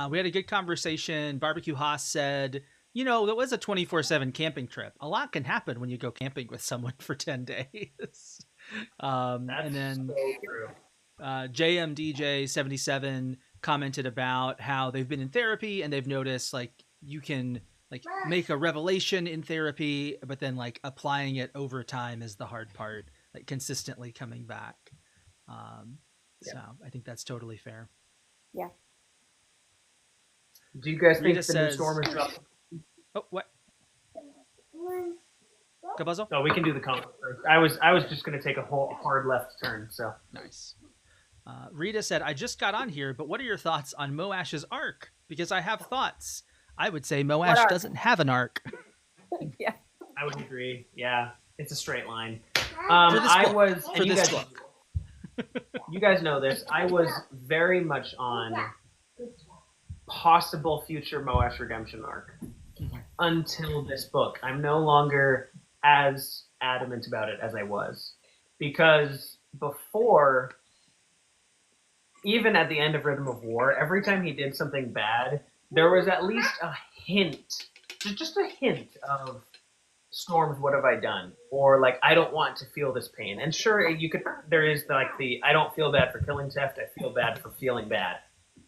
We had a good conversation. Barbecue Haas said, that was a 24/7 camping trip. A lot can happen when you go camping with someone for 10 days. And then so true. JMDJ77 commented about how they've been in therapy and they've noticed like you can like make a revelation in therapy, but then like applying it over time is the hard part, like consistently coming back. So I think that's totally fair. Yeah. Do you guys think Rita the new says, storm is dropping? Oh, what? Cabazo? Oh, we can do the comment first. I was just going to take a hard left turn. So Nice. Rita said, I just got on here, but what are your thoughts on Moash's arc? Because I have thoughts. I would say Moash doesn't have an arc. Yeah. I would agree. Yeah, it's a straight line. You guys know this. I was very much on possible future Moash redemption arc until this book. I'm no longer as adamant about it as I was, because before, even at the end of Rhythm of War, every time he did something bad, there was at least a hint, just a hint of Storms, what have I done? Or like, I don't want to feel this pain. And sure, there is like I don't feel bad for killing Teft, I feel bad for feeling bad,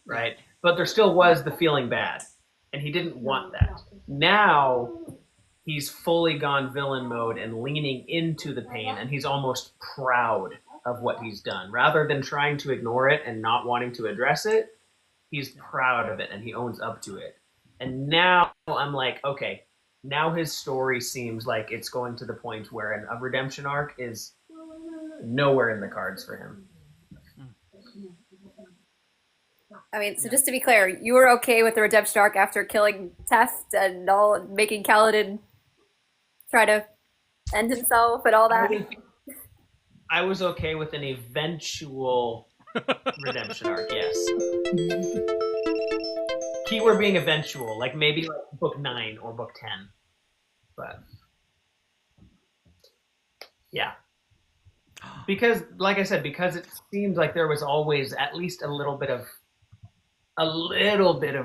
right? But there still was the feeling bad, and he didn't want that. Now, he's fully gone villain mode and leaning into the pain, and he's almost proud of what he's done. Rather than trying to ignore it and not wanting to address it, he's proud of it and he owns up to it. And now I'm like, okay, now his story seems like it's going to the point where a redemption arc is nowhere in the cards for him. I mean, so just to be clear, you were okay with the redemption arc after killing Teft and all, making Kaladin try to end himself and all that? I was okay with an eventual redemption arc, yes. Keyword being eventual, like maybe like book 9 or book 10. But yeah. Because, like I said, because it seems like there was always at least a little bit of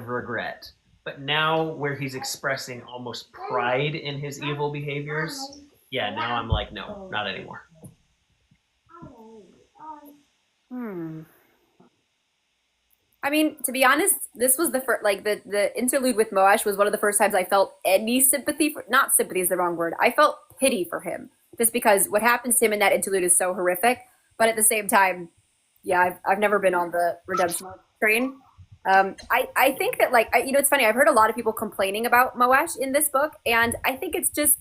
regret. But now where he's expressing almost pride in his evil behaviors, yeah, now I'm like, no, not anymore. I mean, to be honest, this was the first, like the interlude with Moash was one of the first times I felt any sympathy for, not sympathy is the wrong word. I felt pity for him just because what happens to him in that interlude is so horrific. But at the same time, yeah, I've never been on the redemption train. I think that it's funny. I've heard a lot of people complaining about Moash in this book, and I think it's just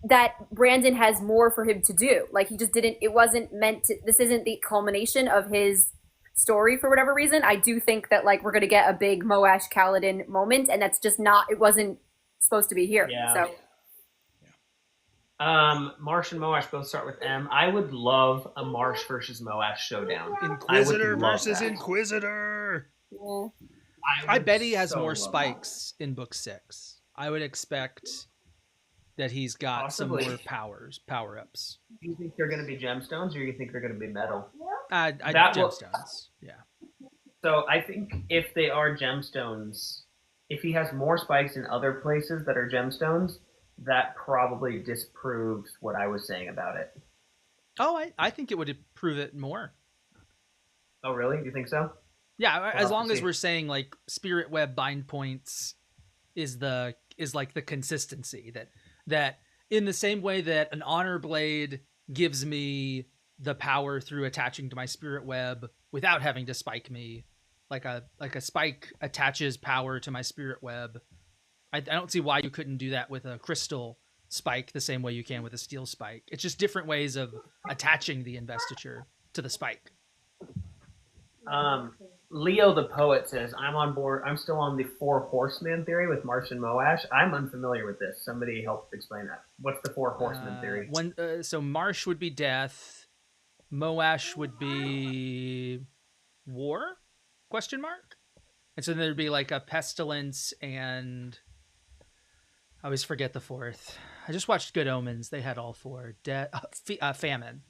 that Brandon has more for him to do. Like he just didn't. It wasn't meant to. This isn't the culmination of his story for whatever reason. I do think that like we're gonna get a big Moash Kaladin moment, and that's just not. It wasn't supposed to be here. Yeah. So. Marsh and Moash both start with M. I would love a Marsh versus Moash showdown. Inquisitor versus Inquisitor. Yeah. I bet he has more spikes in book 6. I would expect that he's got Possibly. some more power-ups. Do you think they're going to be gemstones, or do you think they're going to be metal? Gemstones. Yeah. So I think if they are gemstones, if he has more spikes in other places that are gemstones, that probably disproves what I was saying about it. Oh, I think it would prove it more. Oh, really? You think so? Yeah, as long as we're saying like spirit web bind points is like the consistency that in the same way that an honor blade gives me the power through attaching to my spirit web without having to spike me, like a spike attaches power to my spirit web. I don't see why you couldn't do that with a crystal spike the same way you can with a steel spike. It's just different ways of attaching the investiture to the spike. Leo the Poet says, I'm on board. I'm still on the 4 horseman theory with Marsh and Moash. I'm unfamiliar with this. Somebody help explain that. What's the 4 horseman theory? So Marsh would be death. Moash would be war? Question mark? And so there'd be like a pestilence and I always forget the 4th. I just watched Good Omens. They had all 4. Famine.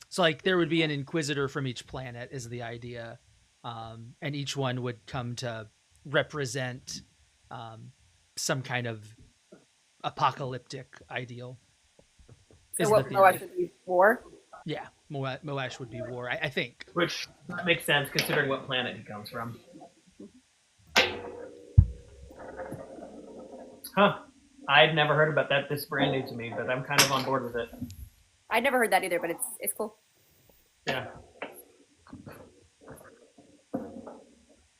So like there would be an inquisitor from each planet is the idea. And each one would come to represent some kind of apocalyptic ideal. So what Moash would be war? Yeah, Moash would be war, I think. Which makes sense considering what planet he comes from. Huh. I'd never heard about that. This is brand new to me, but I'm kind of on board with it. I'd never heard that either, but it's cool. Yeah.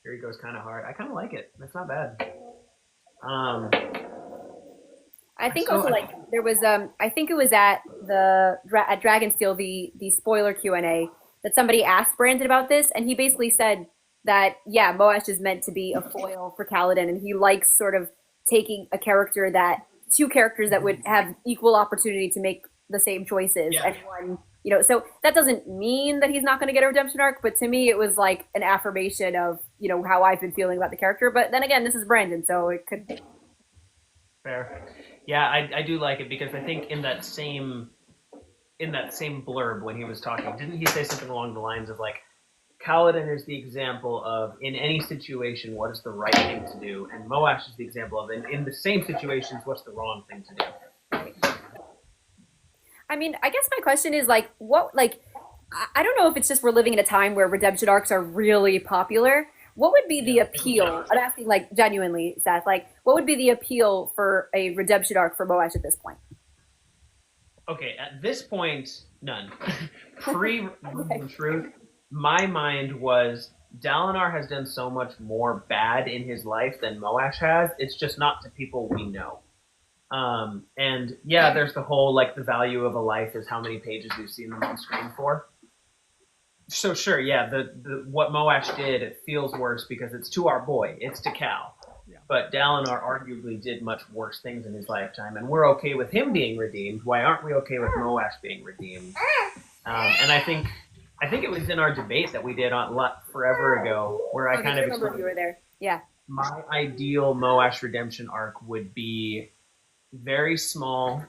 Here he goes kind of hard. I kind of like it. That's not bad. I think also like there was I think it was at at Dragonsteel the spoiler Q&A that somebody asked Brandon about this, and he basically said that yeah, Moash is meant to be a foil for Kaladin, and he likes sort of taking two characters that would have equal opportunity to make the same choices, and one, so that doesn't mean that he's not going to get a redemption arc, but to me it was like an affirmation of how I've been feeling about the character. But then again, this is Brandon, so it could be fair. Yeah, I do like it because I think in that same blurb when he was talking, didn't he say something along the lines of like, Kaladin is the example of in any situation what is the right thing to do, and Moash is the example of in the same situations what's the wrong thing to do. I mean, I guess my question is like, I don't know if it's just we're living in a time where redemption arcs are really popular. What would be the appeal? I'm asking like genuinely, Seth, like what would be the appeal for a redemption arc for Moash at this point? Okay, at this point, none. Truth, my mind was Dalinar has done so much more bad in his life than Moash has. It's just not to people we know. And yeah, there's the whole like the value of a life is how many pages we've seen them on screen for. So sure, yeah, the what Moash did it feels worse because it's to our boy, it's to Cal. Yeah. But Dalinar arguably did much worse things in his lifetime, and we're okay with him being redeemed. Why aren't we okay with Moash being redeemed? And I think it was in our debate that we did on forever ago, where I kind of remember you were there. Yeah. My ideal Moash redemption arc would be very small,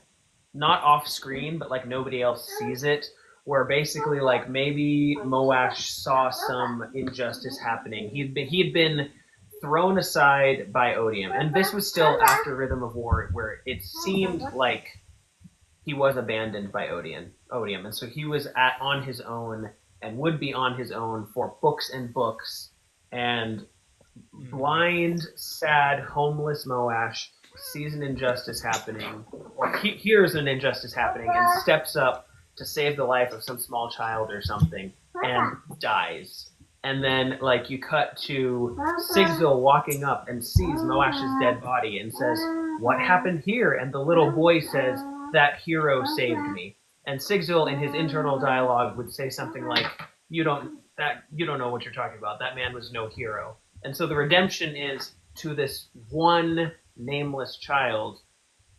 not off screen, but like nobody else sees it. Where basically, like maybe Moash saw some injustice happening. He had been thrown aside by Odium, and this was still after Rhythm of War, where it seemed like he was abandoned by Odium, and so he was on his own and would be on his own for books and books, and blind, sad, homeless Moash sees an injustice happening, or hears an injustice happening, and steps up to save the life of some small child or something, and dies. And then, like, you cut to Sigzil walking up and sees Moash's dead body and says, "What happened here?" And the little boy says, "That hero saved me." And Sigzil, in his internal dialogue, would say something like, "You don't know what you're talking about. That man was no hero." And so the redemption is to this one nameless child,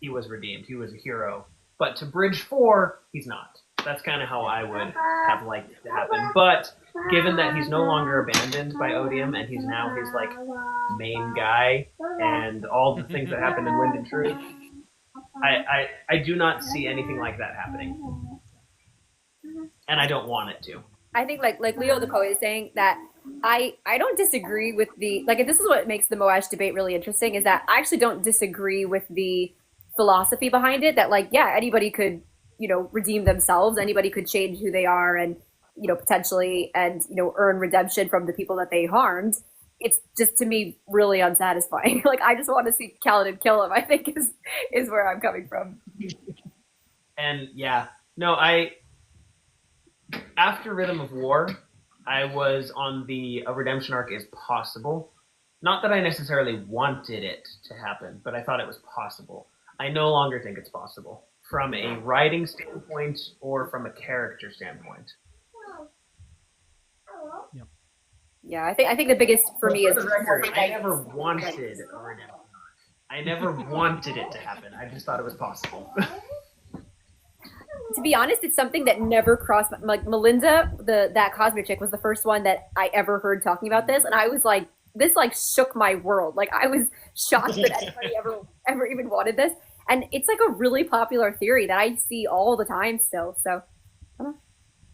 he was redeemed. He was a hero. But to Bridge 4, he's not. That's kind of how I would have liked it to happen. But given that he's no longer abandoned by Odium and he's now his like main guy and all the things that happened in Wind and Truth, I do not see anything like that happening. And I don't want it to. I think like Leo the poet is saying that I don't disagree with the like, and this is what makes the Moash debate really interesting, is that I actually don't disagree with the philosophy behind it, that like, yeah, anybody could, redeem themselves, anybody could change who they are and, potentially, and, earn redemption from the people that they harmed. It's just, to me, really unsatisfying. Like, I just want to see Kaladin kill him, I think is where I'm coming from. And yeah, no, after Rhythm of War, I was on a redemption arc is possible. Not that I necessarily wanted it to happen, but I thought it was possible. I no longer think it's possible from a writing standpoint or from a character standpoint. Yep. Yeah, I think the biggest for me is for the record, I never wanted a redemption arc. I never wanted it to happen. I just thought it was possible. To be honest, it's something that never crossed like Melinda, that Cosmere chick, was the first one that I ever heard talking about this, and I was like, this like shook my world. Like, I was shocked that anybody ever even wanted this. And it's like a really popular theory that I see all the time still. So,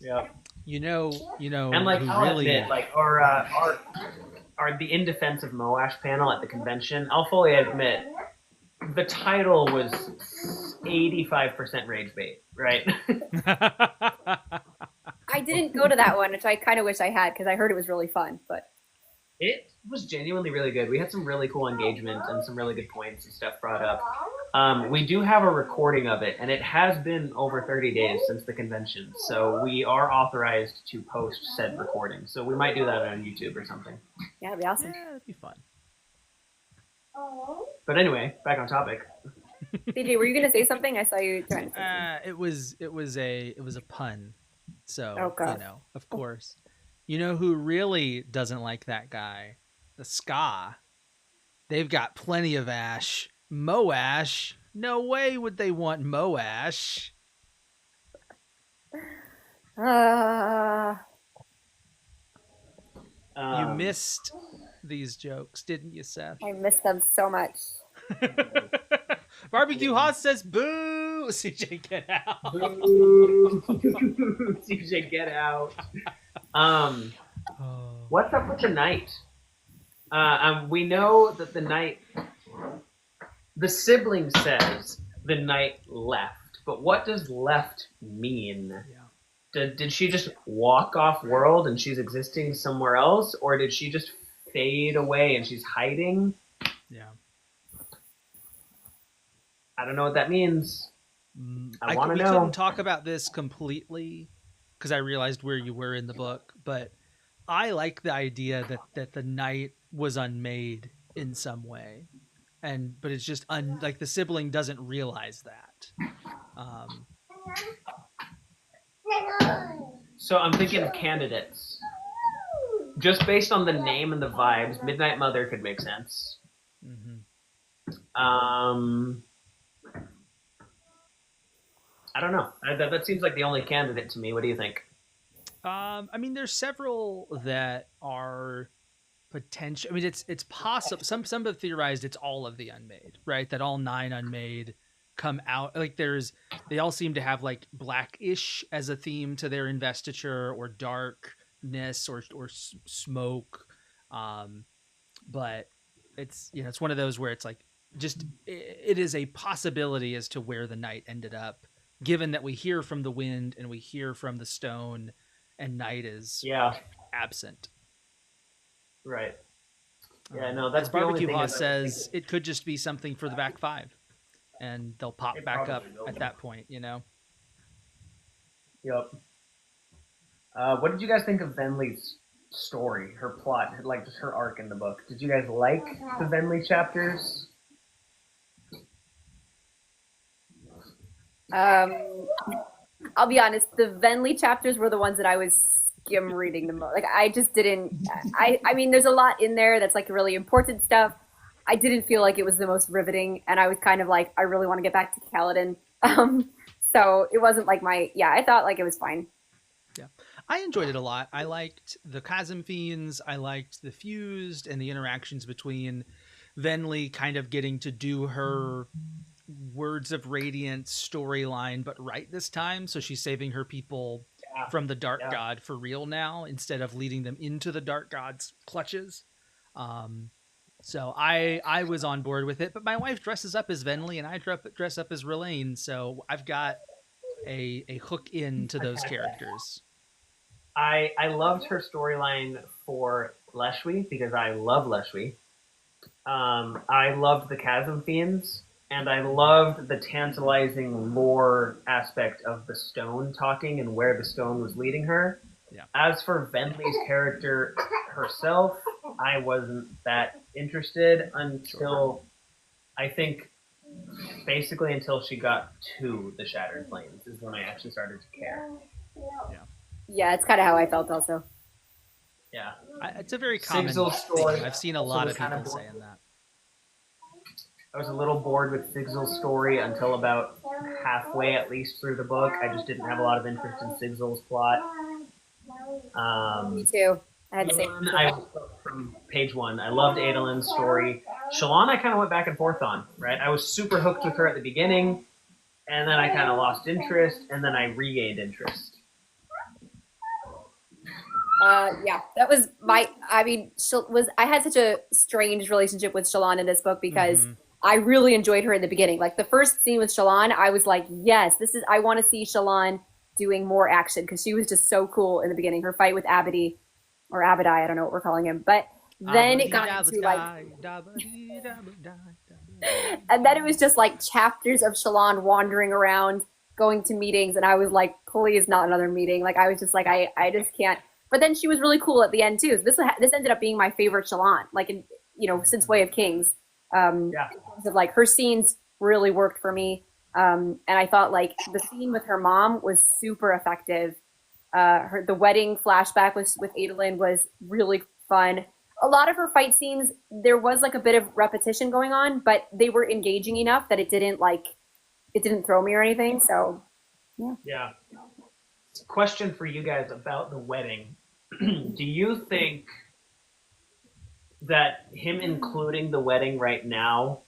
yeah, and like I'll really admit, like our the In Defense of Moash panel at the convention, I'll fully admit the title was 85% rage bait, right? I didn't go to that one, which I kind of wish I had, because I heard it was really fun. But it was genuinely really good. We had some really cool engagement and some really good points and stuff brought up. We do have a recording of it, and it has been over 30 days since the convention, so we are authorized to post said recording. So we might do that on YouTube or something. yeah, it'd be awesome. Yeah, that'd be fun. But anyway, back on topic. CJ, were you gonna say something? I saw you trying to say It was a pun. So Oh, God. of course. You know who really doesn't like that guy? The Ska. They've got plenty of ash. Moash. No way would they want Moash. You missed these jokes, didn't you, Seth? I miss them so much. Barbecue Hot says boo. CJ, get out. CJ, get out. What's up with the knight? We know that the sibling says the knight left, but what does left mean? Yeah. Did she just walk off world and she's existing somewhere else, or did she just fade away and she's hiding? Yeah. I don't know what that means. I want to we know. couldn't talk about this completely because I realized where you were in the book, but I like the idea that the night was unmade in some way, but it's just like the sibling doesn't realize that. So I'm thinking of candidates. Just based on the name and the vibes, Midnight Mother could make sense. Mm-hmm. I don't know. That seems like the only candidate to me. What do you think? I mean, there's several that are potential. I mean, it's possible. Some have theorized it's all of the unmade, right? That all 9 unmade come out. Like they all seem to have like blackish as a theme to their investiture, or darkness, or smoke. But it's it's one of those where it's like it is a possibility as to where the night ended up, given that we hear from the wind and we hear from the stone, and night is absent. Right. Yeah, no, that's As the only Barbecue thing. Hawk says, it could just be something for the back 5, and they'll pop back up at that point. Yep. What did you guys think of Venli's story, her plot, like just her arc in the book? Did you guys like the Venli chapters? I'll be honest, the Venli chapters were the ones that I was skim reading the most. Like I just didn't. I mean, there's a lot in there that's like really important stuff. I didn't feel like it was the most riveting, and I was kind of like, I really want to get back to Kaladin. So it wasn't like I thought like it was fine. Yeah, I enjoyed it a lot. I liked the Chasm Fiends. I liked the Fused and the interactions between Venli kind of getting to do her Words of Radiance storyline, but right this time. So she's saving her people from the Dark God for real now, instead of leading them into the Dark God's clutches. So I was on board with it, but my wife dresses up as Venli and I dress up as R'laine, so I've got a hook into those characters. I loved her storyline for Leshwi because I love Leshwi. I loved the Chasm Fiends, and I loved the tantalizing lore aspect of the stone talking and where the stone was leading her. Yeah. As for Venli's character herself, I wasn't that interested until, I think, basically until she got to the Shattered Plains is when I actually started to care. Yeah, it's kind of how I felt also. Yeah. It's a very common Sigzil's story. thing. I've seen a lot of people saying that. I was a little bored with Sigzil's story until about halfway, at least, through the book. I just didn't have a lot of interest in Sigzil's plot. Me too. I had the same. From page 1, I loved Adolin's story. Shallan, I kind of went back and forth on, right? I was super hooked with her at the beginning, and then I kind of lost interest, and then I regained interest. Yeah, that was I had such a strange relationship with Shallan in this book because I really enjoyed her in the beginning. Like the first scene with Shallan, I was like, yes, I want to see Shallan doing more action because she was just so cool in the beginning. Her fight with Abadi, or Abadai, I don't know what we're calling him. But then it got into like, and then it was just like chapters of Shallan wandering around, going to meetings, and I was like, please, not another meeting. Like I was just like, I just can't. But then she was really cool at the end too. This ended up being my favorite Shallan, like since Way of Kings. In terms of like her scenes really worked for me, and I thought like the scene with her mom was super effective. The wedding flashback with Adolin was really fun. A lot of her fight scenes, there was like a bit of repetition going on, but they were engaging enough that it didn't throw me or anything. So, yeah. Question for you guys about the wedding. Do you think that him including the wedding right now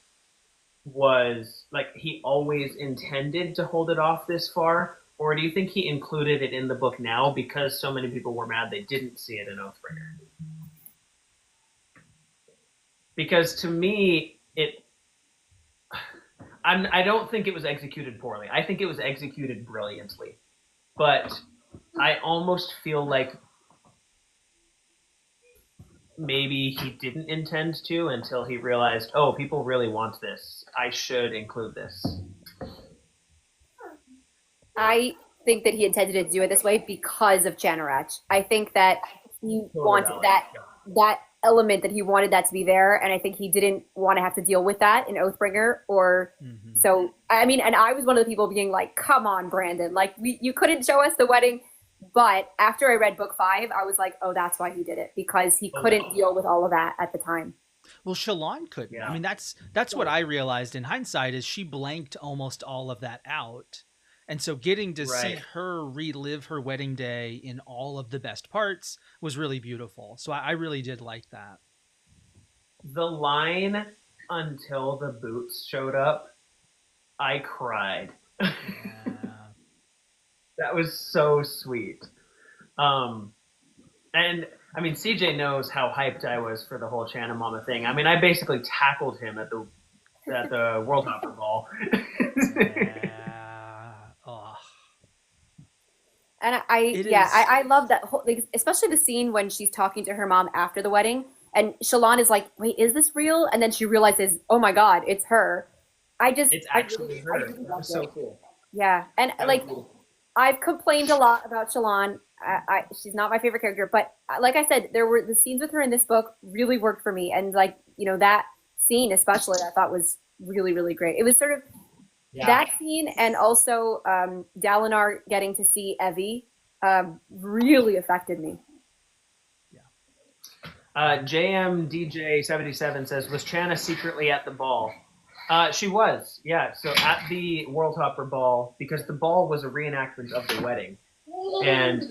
was like he always intended to hold it off this far? Or do you think he included it in the book now because so many people were mad they didn't see it in Oathbringer? Because to me, I don't think it was executed poorly. I think it was executed brilliantly. But I almost feel like maybe he didn't intend to until he realized, oh, people really want this. I should include this. I think that he intended to do it this way because of Chanarach. I think that he wanted valid. that element, that he wanted that to be there, and I think he didn't want to have to deal with that in Oathbringer. Or so I mean, and I was one of the people being like, "Come on, Brandon! Like, you couldn't show us the wedding." But after I read book 5, I was like, "Oh, that's why he did it, because he couldn't deal with all of that at the time." Well, Shalon couldn't. Yeah. I mean, that's what I realized in hindsight is she blanked almost all of that out. And so getting to see Right. her relive her wedding day in all of the best parts was really beautiful. So I really did like that. The line until the boots showed up, I cried. Yeah. That was so sweet. And I mean, CJ knows how hyped I was for the whole Chana Mama thing. I mean, I basically tackled him at the World Hopper Ball. Yeah. Oh. And It is- I love that whole, like, especially the scene when she's talking to her mom after the wedding, and Shalon is like, "Wait, is this real?" And then she realizes, "Oh my God, it's her." It's actually I her. really That loved was so it. cool. Yeah, and That was like, cool. I've complained a lot about Shalon. She's not my favorite character, but like I said, there were the scenes with her in this book really worked for me, and like, you know, that scene especially I thought was really, really great. It was sort of that scene, and also Dalinar getting to see Evie really affected me. JMDJ77 says, was Chana secretly at the ball? She was, yeah. So at the World Hopper Ball, because the ball was a reenactment of the wedding. And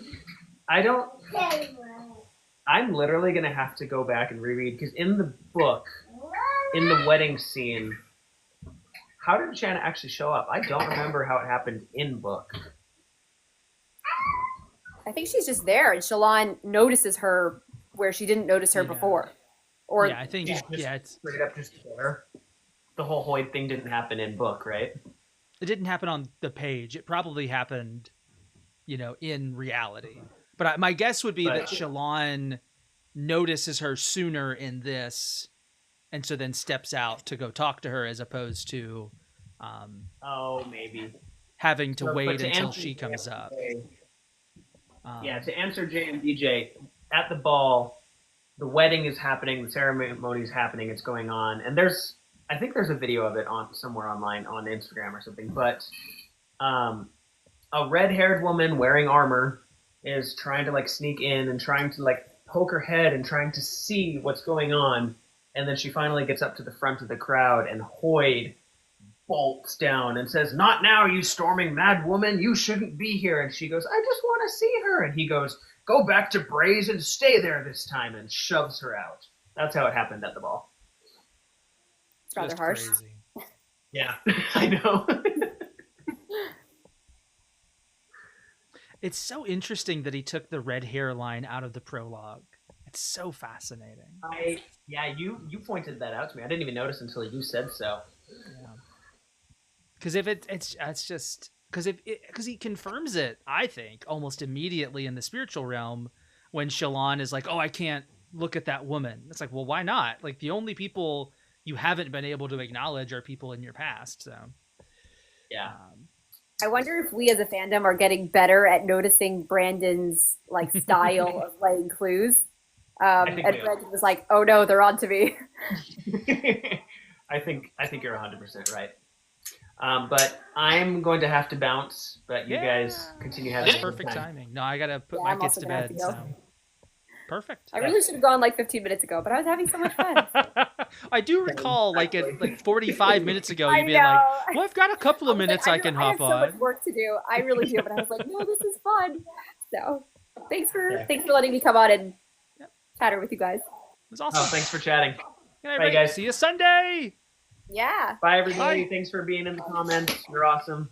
I'm literally going to have to go back and reread, because in the book, in the wedding scene, how did Chana actually show up? I don't remember how it happened in book. I think she's just there, and Shalon notices her where she didn't notice her before. Or yeah, I think She's just it's straight up just there. The whole Hoyd thing didn't happen in book, right? it didn't happen on the page. It probably happened, you know, in reality. But my guess would be that Shalon notices her sooner in this, and so then steps out to go talk to her, as opposed to Maybe. having to But wait to until answer she comes up. Yeah, to answer JMDJ, at the ball, the wedding is happening, the ceremony is happening, it's going on, and I think there's a video of it on somewhere online on Instagram or something, but a red-haired woman wearing armor is trying to like sneak in and trying to like poke her head and trying to see what's going on, and then she finally gets up to the front of the crowd, and Hoyd bolts down and says, "Not now, you storming mad woman, you shouldn't be here." And she goes, "I just want to see her." And he goes, "Go back to Braze and stay there this time," and shoves her out. That's how it happened at the ball. it's rather Just harsh. crazy. Yeah, I know. It's so interesting that he took the red hair line out of the prologue. It's so fascinating. You pointed that out to me. I didn't even notice until you said so. Yeah. Because if it's just because he confirms it, I think, almost immediately in the spiritual realm when Shalon is like, "Oh, I can't look at that woman." It's like, well, why not? Like, the only people you haven't been able to acknowledge are people in your past. So Yeah. I wonder if we as a fandom are getting better at noticing Brandon's like style of laying clues. And Brandon was like, "Oh no, they're on to me." I think you're 100% right. But I'm going to have to bounce. But you guys continue having that's a good perfect time. timing. No, I gotta put Yeah, my I'm kids also to gonna have bed. to go. So perfect. I really should have gone like 15 minutes ago, but I was having so much fun. I do recall, like 45 minutes ago, I you being like, know. "Well, I've got a couple of was like, minutes I can I have hop so much on." work to do. I really do, but I was like, no, this is fun. So thanks for letting me come on and chatter with you guys. It was awesome. Oh, thanks for chatting. Good night, Bye, everybody. guys. See you Sunday. Yeah. Bye, everybody. Bye. Thanks for being in the comments. You're awesome.